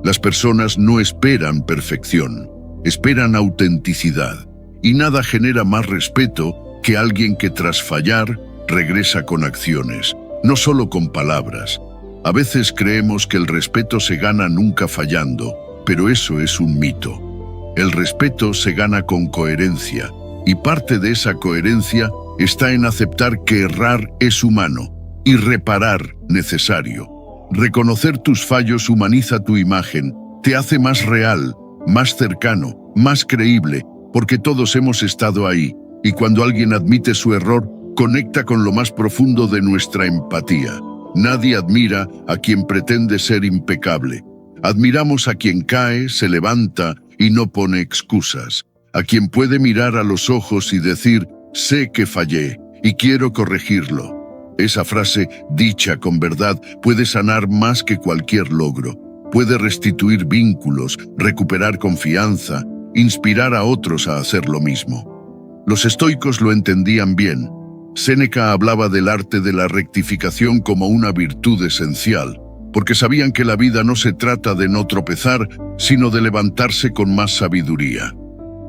Las personas no esperan perfección, esperan autenticidad, y nada genera más respeto que alguien que tras fallar regresa con acciones, no solo con palabras. A veces creemos que el respeto se gana nunca fallando, pero eso es un mito. El respeto se gana con coherencia, y parte de esa coherencia está en aceptar que errar es humano y reparar necesario. Reconocer tus fallos humaniza tu imagen, te hace más real, más cercano, más creíble, porque todos hemos estado ahí, y cuando alguien admite su error, conecta con lo más profundo de nuestra empatía. Nadie admira a quien pretende ser impecable. Admiramos a quien cae, se levanta y no pone excusas, a quien puede mirar a los ojos y decir, sé que fallé y quiero corregirlo. Esa frase, dicha con verdad, puede sanar más que cualquier logro. Puede restituir vínculos, recuperar confianza, inspirar a otros a hacer lo mismo. Los estoicos lo entendían bien. Séneca hablaba del arte de la rectificación como una virtud esencial, porque sabían que la vida no se trata de no tropezar, sino de levantarse con más sabiduría.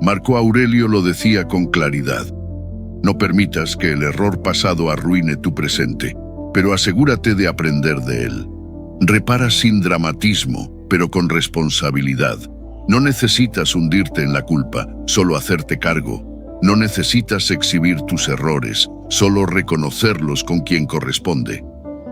Marco Aurelio lo decía con claridad: no permitas que el error pasado arruine tu presente, pero asegúrate de aprender de él. Repara sin dramatismo, pero con responsabilidad. No necesitas hundirte en la culpa, solo hacerte cargo. No necesitas exhibir tus errores, solo reconocerlos con quien corresponde.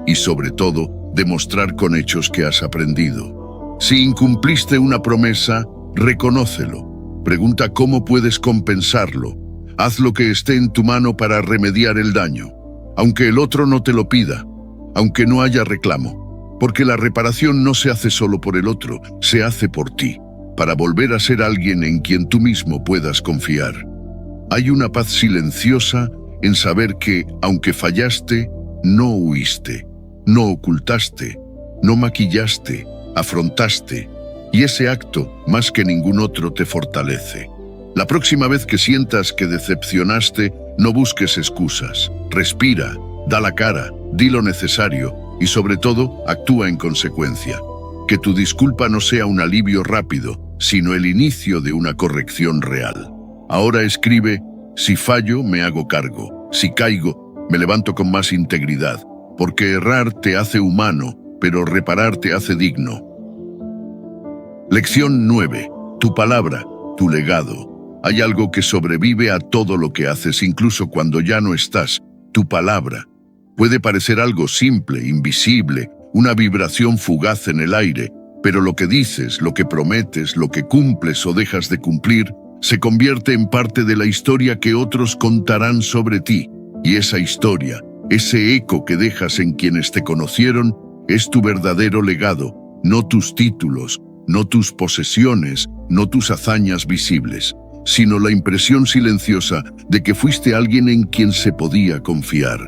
Y sobre todo, demostrar con hechos que has aprendido. Si incumpliste una promesa, reconócelo. Pregunta cómo puedes compensarlo. Haz lo que esté en tu mano para remediar el daño, aunque el otro no te lo pida, aunque no haya reclamo, porque la reparación no se hace solo por el otro, se hace por ti, para volver a ser alguien en quien tú mismo puedas confiar. Hay una paz silenciosa en saber que, aunque fallaste, no huiste, no ocultaste, no maquillaste, afrontaste, y ese acto, más que ningún otro, te fortalece. La próxima vez que sientas que decepcionaste, no busques excusas. Respira, da la cara, di lo necesario y sobre todo, actúa en consecuencia. Que tu disculpa no sea un alivio rápido, sino el inicio de una corrección real. Ahora escribe: si fallo, me hago cargo. Si caigo, me levanto con más integridad, porque errar te hace humano, pero reparar te hace digno. Lección 9. Tu palabra, tu legado. Hay algo que sobrevive a todo lo que haces, incluso cuando ya no estás: tu palabra. Puede parecer algo simple, invisible, una vibración fugaz en el aire, pero lo que dices, lo que prometes, lo que cumples o dejas de cumplir, se convierte en parte de la historia que otros contarán sobre ti. Y esa historia, ese eco que dejas en quienes te conocieron, es tu verdadero legado, no tus títulos, no tus posesiones, no tus hazañas visibles, sino la impresión silenciosa de que fuiste alguien en quien se podía confiar.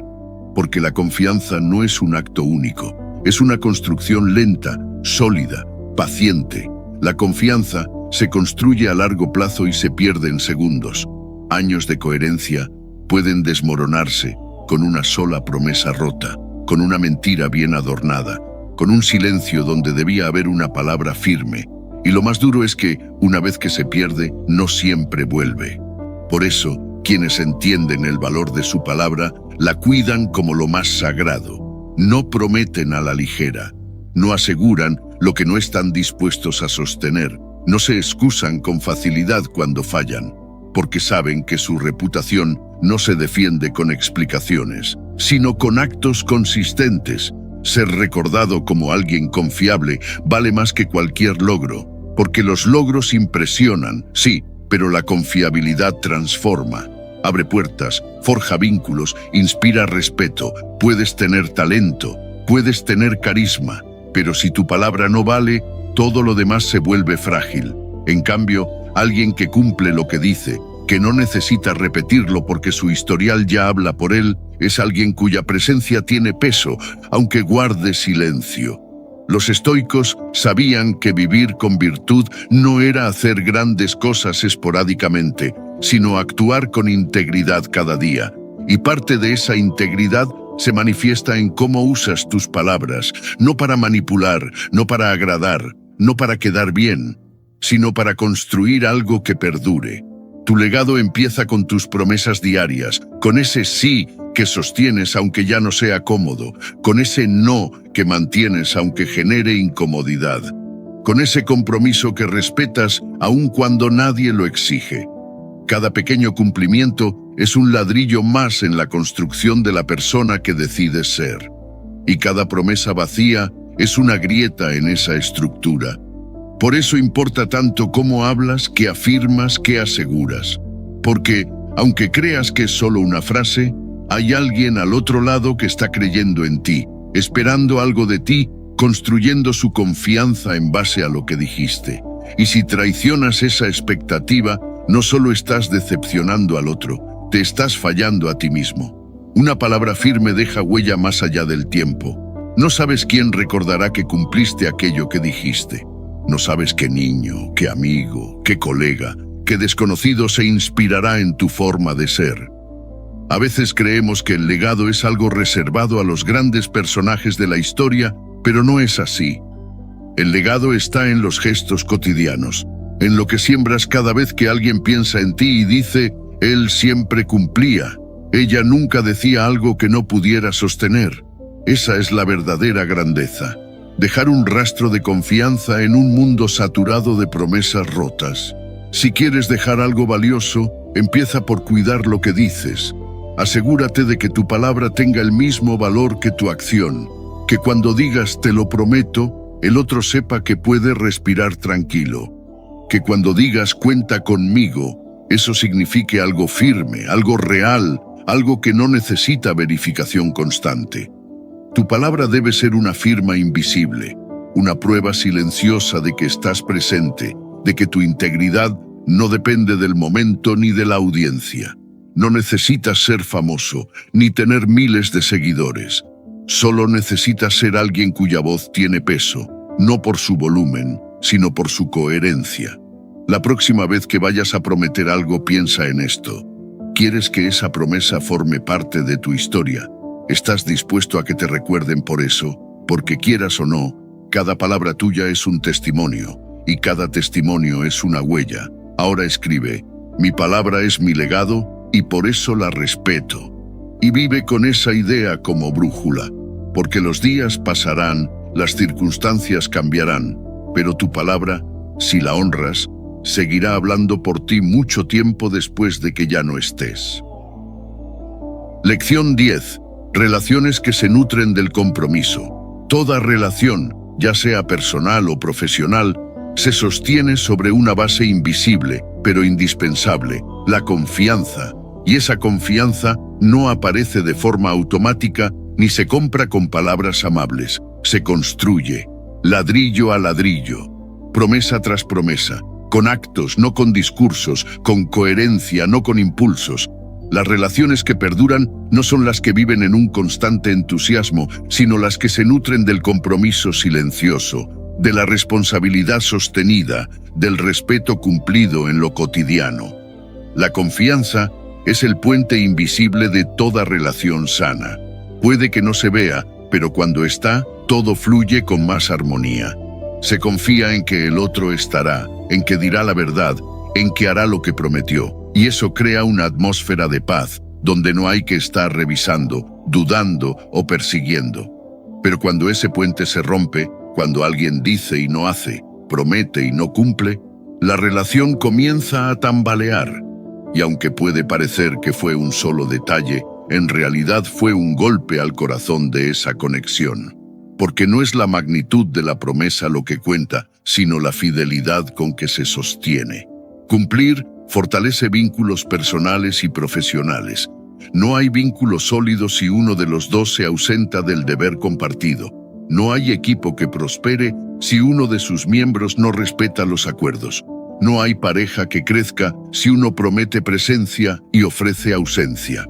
Porque la confianza no es un acto único, es una construcción lenta, sólida, paciente. La confianza se construye a largo plazo y se pierde en segundos. Años de coherencia pueden desmoronarse con una sola promesa rota, con una mentira bien adornada, con un silencio donde debía haber una palabra firme. Y lo más duro es que, una vez que se pierde, no siempre vuelve. Por eso, quienes entienden el valor de su palabra, la cuidan como lo más sagrado. No prometen a la ligera, no aseguran lo que no están dispuestos a sostener, no se excusan con facilidad cuando fallan, porque saben que su reputación no se defiende con explicaciones, sino con actos consistentes. Ser recordado como alguien confiable vale más que cualquier logro, porque los logros impresionan, sí, pero la confiabilidad transforma. Abre puertas, forja vínculos, inspira respeto. Puedes tener talento, puedes tener carisma, pero si tu palabra no vale, todo lo demás se vuelve frágil. En cambio, alguien que cumple lo que dice, que no necesita repetirlo porque su historial ya habla por él, es alguien cuya presencia tiene peso, aunque guarde silencio. Los estoicos sabían que vivir con virtud no era hacer grandes cosas esporádicamente, sino actuar con integridad cada día. Y parte de esa integridad se manifiesta en cómo usas tus palabras, no para manipular, no para agradar, no para quedar bien, sino para construir algo que perdure. Tu legado empieza con tus promesas diarias, con ese sí que sostienes aunque ya no sea cómodo, con ese no que mantienes aunque genere incomodidad, con ese compromiso que respetas aun cuando nadie lo exige. Cada pequeño cumplimiento es un ladrillo más en la construcción de la persona que decides ser. Y cada promesa vacía es una grieta en esa estructura. Por eso importa tanto cómo hablas, qué afirmas, qué aseguras. Porque, aunque creas que es solo una frase, hay alguien al otro lado que está creyendo en ti, esperando algo de ti, construyendo su confianza en base a lo que dijiste. Y si traicionas esa expectativa, no solo estás decepcionando al otro, te estás fallando a ti mismo. Una palabra firme deja huella más allá del tiempo. No sabes quién recordará que cumpliste aquello que dijiste. No sabes qué niño, qué amigo, qué colega, qué desconocido se inspirará en tu forma de ser. A veces creemos que el legado es algo reservado a los grandes personajes de la historia, pero no es así. El legado está en los gestos cotidianos, en lo que siembras cada vez que alguien piensa en ti y dice, él siempre cumplía, ella nunca decía algo que no pudiera sostener. Esa es la verdadera grandeza. Dejar un rastro de confianza en un mundo saturado de promesas rotas. Si quieres dejar algo valioso, empieza por cuidar lo que dices. Asegúrate de que tu palabra tenga el mismo valor que tu acción, que cuando digas te lo prometo, el otro sepa que puede respirar tranquilo, que cuando digas cuenta conmigo, eso signifique algo firme, algo real, algo que no necesita verificación constante. Tu palabra debe ser una firma invisible, una prueba silenciosa de que estás presente, de que tu integridad no depende del momento ni de la audiencia. No necesitas ser famoso, ni tener miles de seguidores. Solo necesitas ser alguien cuya voz tiene peso, no por su volumen, sino por su coherencia. La próxima vez que vayas a prometer algo, piensa en esto. ¿Quieres que esa promesa forme parte de tu historia? ¿Estás dispuesto a que te recuerden por eso? Porque quieras o no, cada palabra tuya es un testimonio, y cada testimonio es una huella. Ahora escribe, mi palabra es mi legado, y por eso la respeto. Y vive con esa idea como brújula, porque los días pasarán, las circunstancias cambiarán, pero tu palabra, si la honras, seguirá hablando por ti mucho tiempo después de que ya no estés. Lección 10. Relaciones que se nutren del compromiso. Toda relación, ya sea personal o profesional, se sostiene sobre una base invisible, pero indispensable, la confianza. Y esa confianza no aparece de forma automática ni se compra con palabras amables. Se construye, ladrillo a ladrillo, promesa tras promesa, con actos, no con discursos, con coherencia, no con impulsos. Las relaciones que perduran no son las que viven en un constante entusiasmo, sino las que se nutren del compromiso silencioso, de la responsabilidad sostenida, del respeto cumplido en lo cotidiano. La confianza es el puente invisible de toda relación sana. Puede que no se vea, pero cuando está, todo fluye con más armonía. Se confía en que el otro estará, en que dirá la verdad, en que hará lo que prometió. Y eso crea una atmósfera de paz, donde no hay que estar revisando, dudando o persiguiendo. Pero cuando ese puente se rompe, cuando alguien dice y no hace, promete y no cumple, la relación comienza a tambalear. Y aunque puede parecer que fue un solo detalle, en realidad fue un golpe al corazón de esa conexión. Porque no es la magnitud de la promesa lo que cuenta, sino la fidelidad con que se sostiene. Cumplir fortalece vínculos personales y profesionales. No hay vínculo sólido si uno de los dos se ausenta del deber compartido. No hay equipo que prospere si uno de sus miembros no respeta los acuerdos. No hay pareja que crezca si uno promete presencia y ofrece ausencia.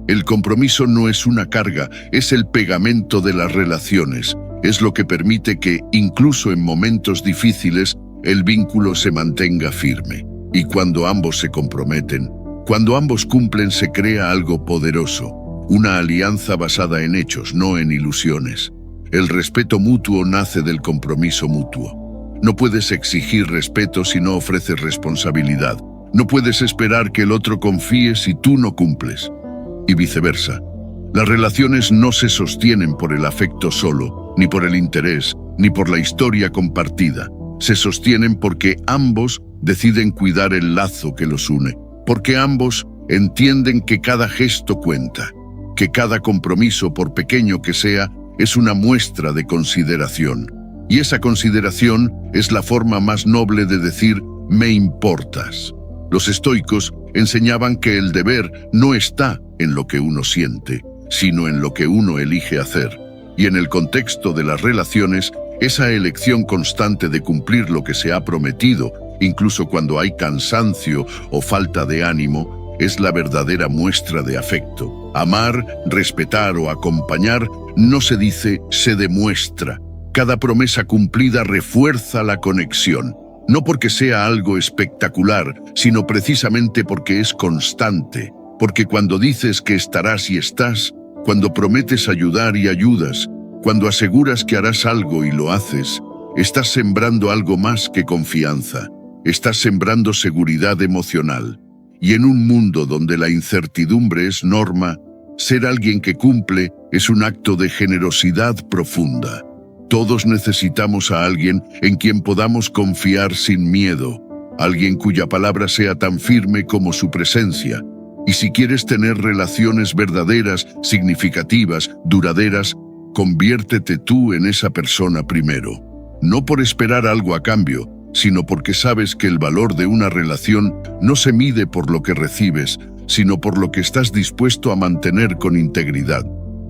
El compromiso no es una carga, es el pegamento de las relaciones. Es lo que permite que, incluso en momentos difíciles, el vínculo se mantenga firme. Y cuando ambos se comprometen, cuando ambos cumplen, se crea algo poderoso. Una alianza basada en hechos, no en ilusiones. El respeto mutuo nace del compromiso mutuo. No puedes exigir respeto si no ofreces responsabilidad. No puedes esperar que el otro confíe si tú no cumples. Y viceversa. Las relaciones no se sostienen por el afecto solo, ni por el interés, ni por la historia compartida. Se sostienen porque ambos deciden cuidar el lazo que los une, porque ambos entienden que cada gesto cuenta, que cada compromiso, por pequeño que sea, es una muestra de consideración. Y esa consideración es la forma más noble de decir «me importas». Los estoicos enseñaban que el deber no está en lo que uno siente, sino en lo que uno elige hacer. Y en el contexto de las relaciones, esa elección constante de cumplir lo que se ha prometido, incluso cuando hay cansancio o falta de ánimo, es la verdadera muestra de afecto. Amar, respetar o acompañar no se dice, se demuestra. Cada promesa cumplida refuerza la conexión, no porque sea algo espectacular, sino precisamente porque es constante. Porque cuando dices que estarás y estás, cuando prometes ayudar y ayudas, cuando aseguras que harás algo y lo haces, estás sembrando algo más que confianza. Estás sembrando seguridad emocional. Y en un mundo donde la incertidumbre es norma, ser alguien que cumple es un acto de generosidad profunda. Todos necesitamos a alguien en quien podamos confiar sin miedo, alguien cuya palabra sea tan firme como su presencia. Y si quieres tener relaciones verdaderas, significativas, duraderas, conviértete tú en esa persona primero. No por esperar algo a cambio, sino porque sabes que el valor de una relación no se mide por lo que recibes, sino por lo que estás dispuesto a mantener con integridad.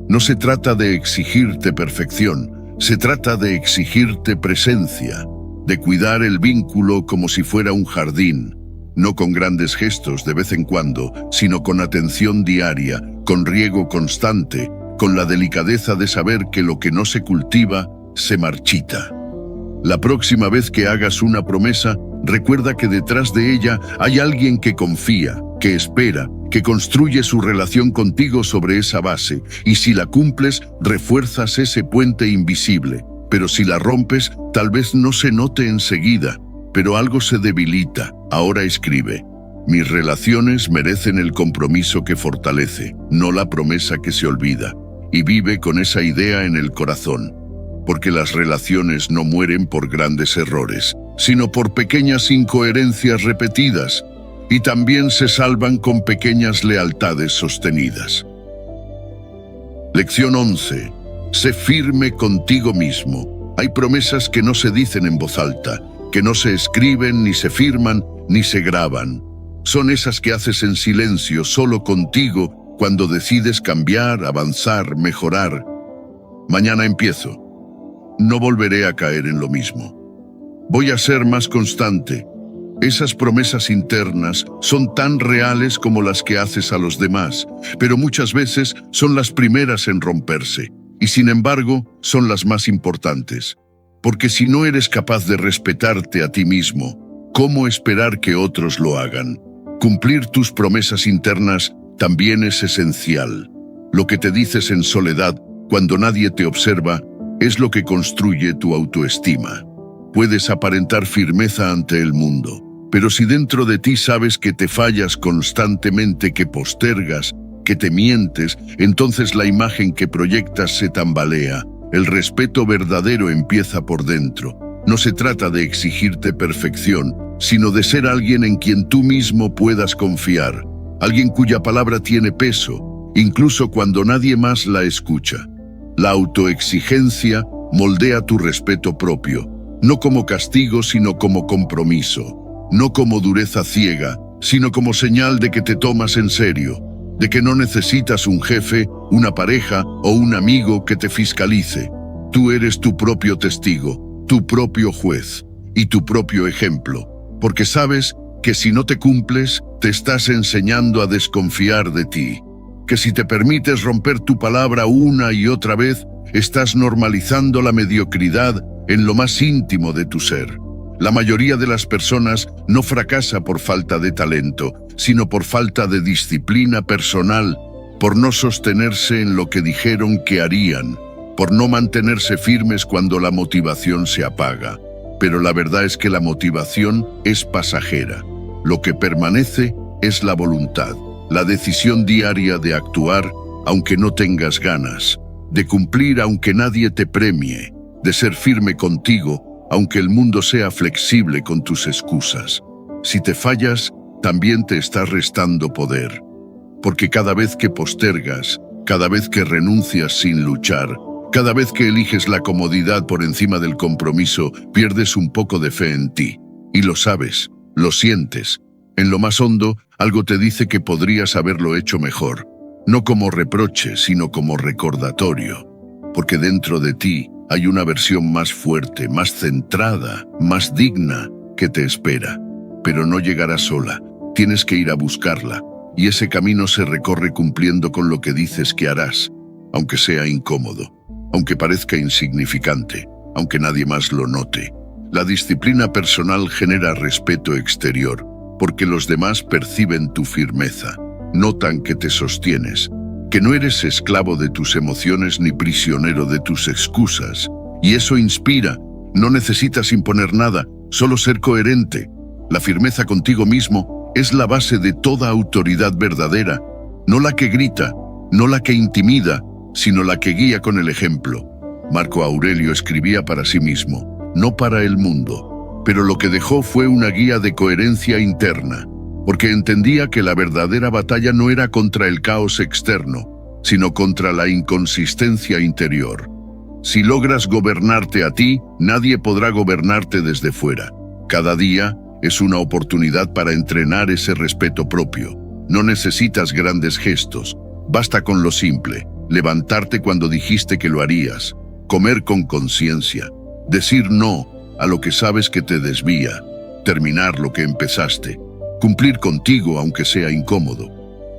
No se trata de exigirte perfección, se trata de exigirte presencia, de cuidar el vínculo como si fuera un jardín, no con grandes gestos de vez en cuando, sino con atención diaria, con riego constante, con la delicadeza de saber que lo que no se cultiva, se marchita. La próxima vez que hagas una promesa, recuerda que detrás de ella hay alguien que confía, que espera, que construye su relación contigo sobre esa base, y si la cumples, refuerzas ese puente invisible. Pero si la rompes, tal vez no se note enseguida, pero algo se debilita. Ahora escribe: mis relaciones merecen el compromiso que fortalece, no la promesa que se olvida. Y vive con esa idea en el corazón, porque las relaciones no mueren por grandes errores, sino por pequeñas incoherencias repetidas, y también se salvan con pequeñas lealtades sostenidas. Lección 11. Sé firme contigo mismo. Hay promesas que no se dicen en voz alta, que no se escriben, ni se firman, ni se graban. Son esas que haces en silencio, solo contigo, cuando decides cambiar, avanzar, mejorar. Mañana empiezo. No volveré a caer en lo mismo. Voy a ser más constante. Esas promesas internas son tan reales como las que haces a los demás, pero muchas veces son las primeras en romperse, y sin embargo son las más importantes. Porque si no eres capaz de respetarte a ti mismo, ¿cómo esperar que otros lo hagan? Cumplir tus promesas internas también es esencial. Lo que te dices en soledad, cuando nadie te observa, es lo que construye tu autoestima. Puedes aparentar firmeza ante el mundo, pero si dentro de ti sabes que te fallas constantemente, que postergas, que te mientes, entonces la imagen que proyectas se tambalea. El respeto verdadero empieza por dentro. No se trata de exigirte perfección, sino de ser alguien en quien tú mismo puedas confiar, alguien cuya palabra tiene peso, incluso cuando nadie más la escucha. La autoexigencia moldea tu respeto propio, no como castigo, sino como compromiso, no como dureza ciega, sino como señal de que te tomas en serio, de que no necesitas un jefe, una pareja o un amigo que te fiscalice. Tú eres tu propio testigo, tu propio juez y tu propio ejemplo, porque sabes que si no te cumples, te estás enseñando a desconfiar de ti, que si te permites romper tu palabra una y otra vez, estás normalizando la mediocridad en lo más íntimo de tu ser. La mayoría de las personas no fracasa por falta de talento, sino por falta de disciplina personal, por no sostenerse en lo que dijeron que harían, por no mantenerse firmes cuando la motivación se apaga. Pero la verdad es que la motivación es pasajera. Lo que permanece es la voluntad, la decisión diaria de actuar aunque no tengas ganas, de cumplir aunque nadie te premie, de ser firme contigo aunque el mundo sea flexible con tus excusas. Si te fallas, también te estás restando poder, porque cada vez que postergas, cada vez que renuncias sin luchar, cada vez que eliges la comodidad por encima del compromiso, pierdes un poco de fe en ti. Y lo sabes, lo sientes. En lo más hondo, algo te dice que podrías haberlo hecho mejor. No como reproche, sino como recordatorio. Porque dentro de ti hay una versión más fuerte, más centrada, más digna que te espera. Pero no llegará sola. Tienes que ir a buscarla. Y ese camino se recorre cumpliendo con lo que dices que harás, aunque sea incómodo, aunque parezca insignificante, aunque nadie más lo note. La disciplina personal genera respeto exterior, porque los demás perciben tu firmeza, notan que te sostienes, que no eres esclavo de tus emociones ni prisionero de tus excusas. Y eso inspira. No necesitas imponer nada, solo ser coherente. La firmeza contigo mismo es la base de toda autoridad verdadera, no la que grita, no la que intimida, sino la que guía con el ejemplo. Marco Aurelio escribía para sí mismo, no para el mundo, pero lo que dejó fue una guía de coherencia interna, porque entendía que la verdadera batalla no era contra el caos externo, sino contra la inconsistencia interior. Si logras gobernarte a ti, nadie podrá gobernarte desde fuera. Cada día es una oportunidad para entrenar ese respeto propio. No necesitas grandes gestos, basta con lo simple. Levantarte cuando dijiste que lo harías, comer con conciencia, decir no a lo que sabes que te desvía, terminar lo que empezaste, cumplir contigo aunque sea incómodo,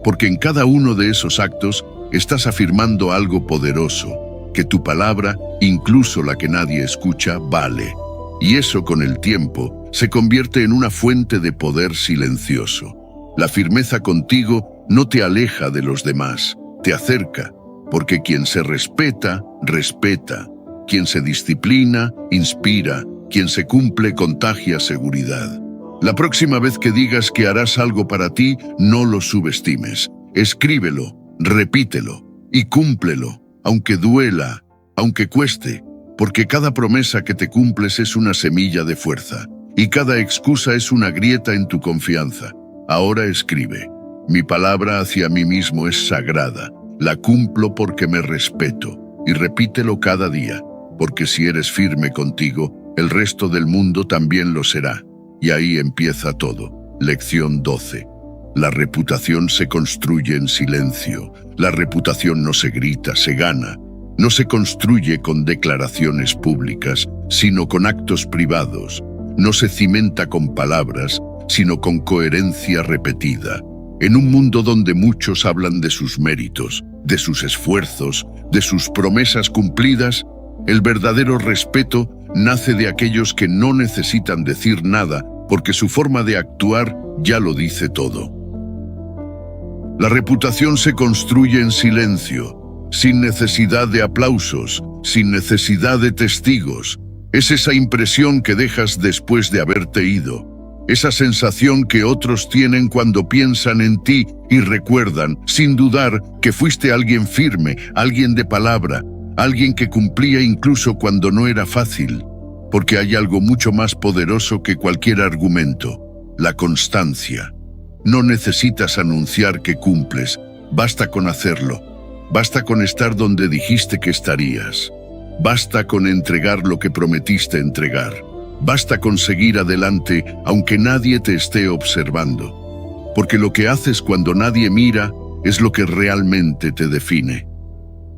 porque en cada uno de esos actos estás afirmando algo poderoso, que tu palabra, incluso la que nadie escucha, vale. Y eso con el tiempo se convierte en una fuente de poder silencioso. La firmeza contigo no te aleja de los demás, te acerca. Porque quien se respeta, respeta. Quien se disciplina, inspira. Quien se cumple, contagia seguridad. La próxima vez que digas que harás algo para ti, no lo subestimes. Escríbelo, repítelo y cúmplelo, aunque duela, aunque cueste. Porque cada promesa que te cumples es una semilla de fuerza. Y cada excusa es una grieta en tu confianza. Ahora escribe. Mi palabra hacia mí mismo es sagrada. La cumplo porque me respeto, y repítelo cada día, porque si eres firme contigo, el resto del mundo también lo será. Y ahí empieza todo. Lección 12. La reputación se construye en silencio. La reputación no se grita, se gana. No se construye con declaraciones públicas, sino con actos privados. No se cimenta con palabras, sino con coherencia repetida. En un mundo donde muchos hablan de sus méritos, de sus esfuerzos, de sus promesas cumplidas, el verdadero respeto nace de aquellos que no necesitan decir nada porque su forma de actuar ya lo dice todo. La reputación se construye en silencio, sin necesidad de aplausos, sin necesidad de testigos. Es esa impresión que dejas después de haberte ido. Esa sensación que otros tienen cuando piensan en ti y recuerdan, sin dudar, que fuiste alguien firme, alguien de palabra, alguien que cumplía incluso cuando no era fácil. Porque hay algo mucho más poderoso que cualquier argumento: la constancia. No necesitas anunciar que cumples, basta con hacerlo. Basta con estar donde dijiste que estarías. Basta con entregar lo que prometiste entregar. Basta con seguir adelante aunque nadie te esté observando. Porque lo que haces cuando nadie mira es lo que realmente te define.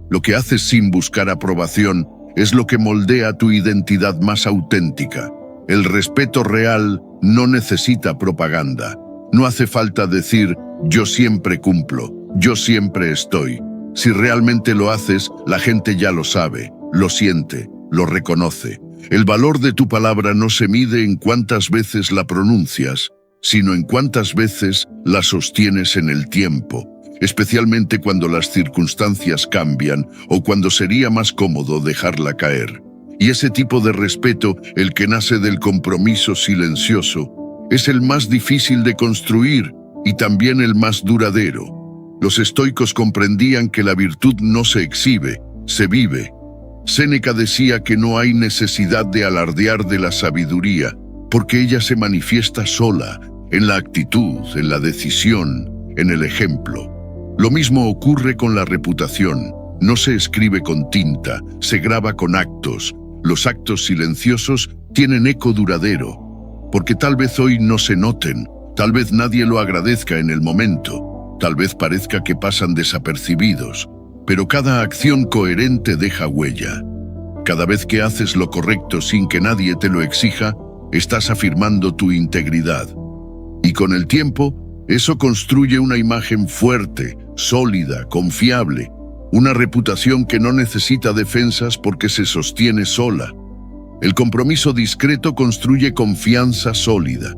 Lo que haces sin buscar aprobación es lo que moldea tu identidad más auténtica. El respeto real no necesita propaganda. No hace falta decir «yo siempre cumplo», «yo siempre estoy». Si realmente lo haces, la gente ya lo sabe, lo siente, lo reconoce. El valor de tu palabra no se mide en cuántas veces la pronuncias, sino en cuántas veces la sostienes en el tiempo, especialmente cuando las circunstancias cambian o cuando sería más cómodo dejarla caer. Y ese tipo de respeto, el que nace del compromiso silencioso, es el más difícil de construir y también el más duradero. Los estoicos comprendían que la virtud no se exhibe, se vive. Séneca decía que no hay necesidad de alardear de la sabiduría, porque ella se manifiesta sola, en la actitud, en la decisión, en el ejemplo. Lo mismo ocurre con la reputación. No se escribe con tinta, se graba con actos. Los actos silenciosos tienen eco duradero, porque tal vez hoy no se noten, tal vez nadie lo agradezca en el momento, tal vez parezca que pasan desapercibidos, pero cada acción coherente deja huella. Cada vez que haces lo correcto sin que nadie te lo exija, estás afirmando tu integridad. Y con el tiempo, eso construye una imagen fuerte, sólida, confiable, una reputación que no necesita defensas porque se sostiene sola. El compromiso discreto construye confianza sólida,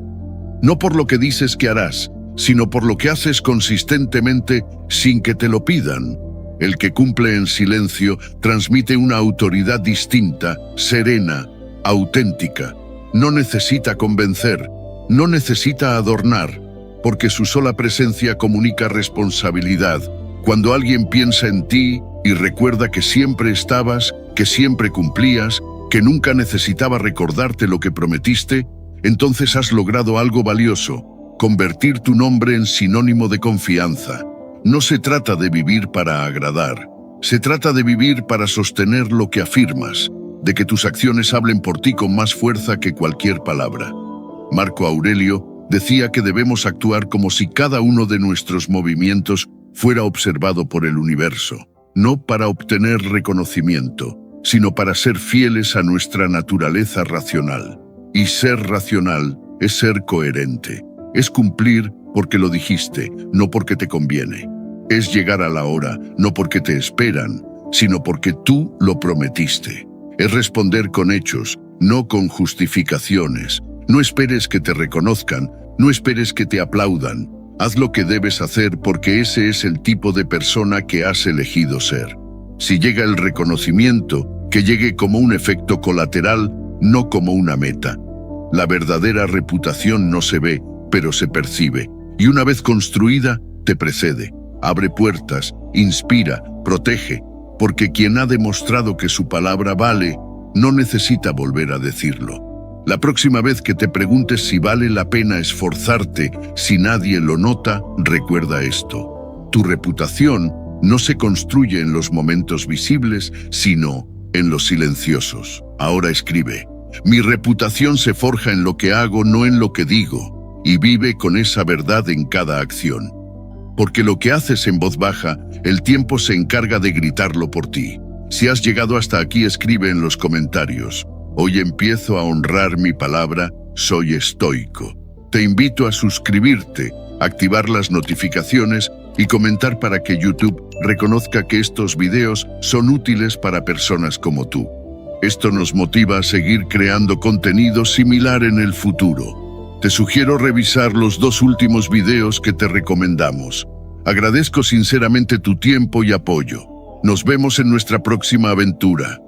no por lo que dices que harás, sino por lo que haces consistentemente sin que te lo pidan. El que cumple en silencio transmite una autoridad distinta, serena, auténtica. No necesita convencer, no necesita adornar, porque su sola presencia comunica responsabilidad. Cuando alguien piensa en ti y recuerda que siempre estabas, que siempre cumplías, que nunca necesitaba recordarte lo que prometiste, entonces has logrado algo valioso: convertir tu nombre en sinónimo de confianza. No se trata de vivir para agradar, se trata de vivir para sostener lo que afirmas, de que tus acciones hablen por ti con más fuerza que cualquier palabra. Marco Aurelio decía que debemos actuar como si cada uno de nuestros movimientos fuera observado por el universo, no para obtener reconocimiento, sino para ser fieles a nuestra naturaleza racional. Y ser racional es ser coherente, es cumplir porque lo dijiste, no porque te conviene. Es llegar a la hora, no porque te esperan, sino porque tú lo prometiste. Es responder con hechos, no con justificaciones. No esperes que te reconozcan, no esperes que te aplaudan. Haz lo que debes hacer porque ese es el tipo de persona que has elegido ser. Si llega el reconocimiento, que llegue como un efecto colateral, no como una meta. La verdadera reputación no se ve, pero se percibe. Y una vez construida, te precede, abre puertas, inspira, protege, porque quien ha demostrado que su palabra vale, no necesita volver a decirlo. La próxima vez que te preguntes si vale la pena esforzarte, si nadie lo nota, recuerda esto: tu reputación no se construye en los momentos visibles, sino en los silenciosos. Ahora escribe: mi reputación se forja en lo que hago, no en lo que digo. Y vive con esa verdad en cada acción. Porque lo que haces en voz baja, el tiempo se encarga de gritarlo por ti. Si has llegado hasta aquí, escribe en los comentarios: hoy empiezo a honrar mi palabra, soy estoico. Te invito a suscribirte, activar las notificaciones y comentar para que YouTube reconozca que estos videos son útiles para personas como tú. Esto nos motiva a seguir creando contenido similar en el futuro. Te sugiero revisar los 2 últimos videos que te recomendamos. Agradezco sinceramente tu tiempo y apoyo. Nos vemos en nuestra próxima aventura.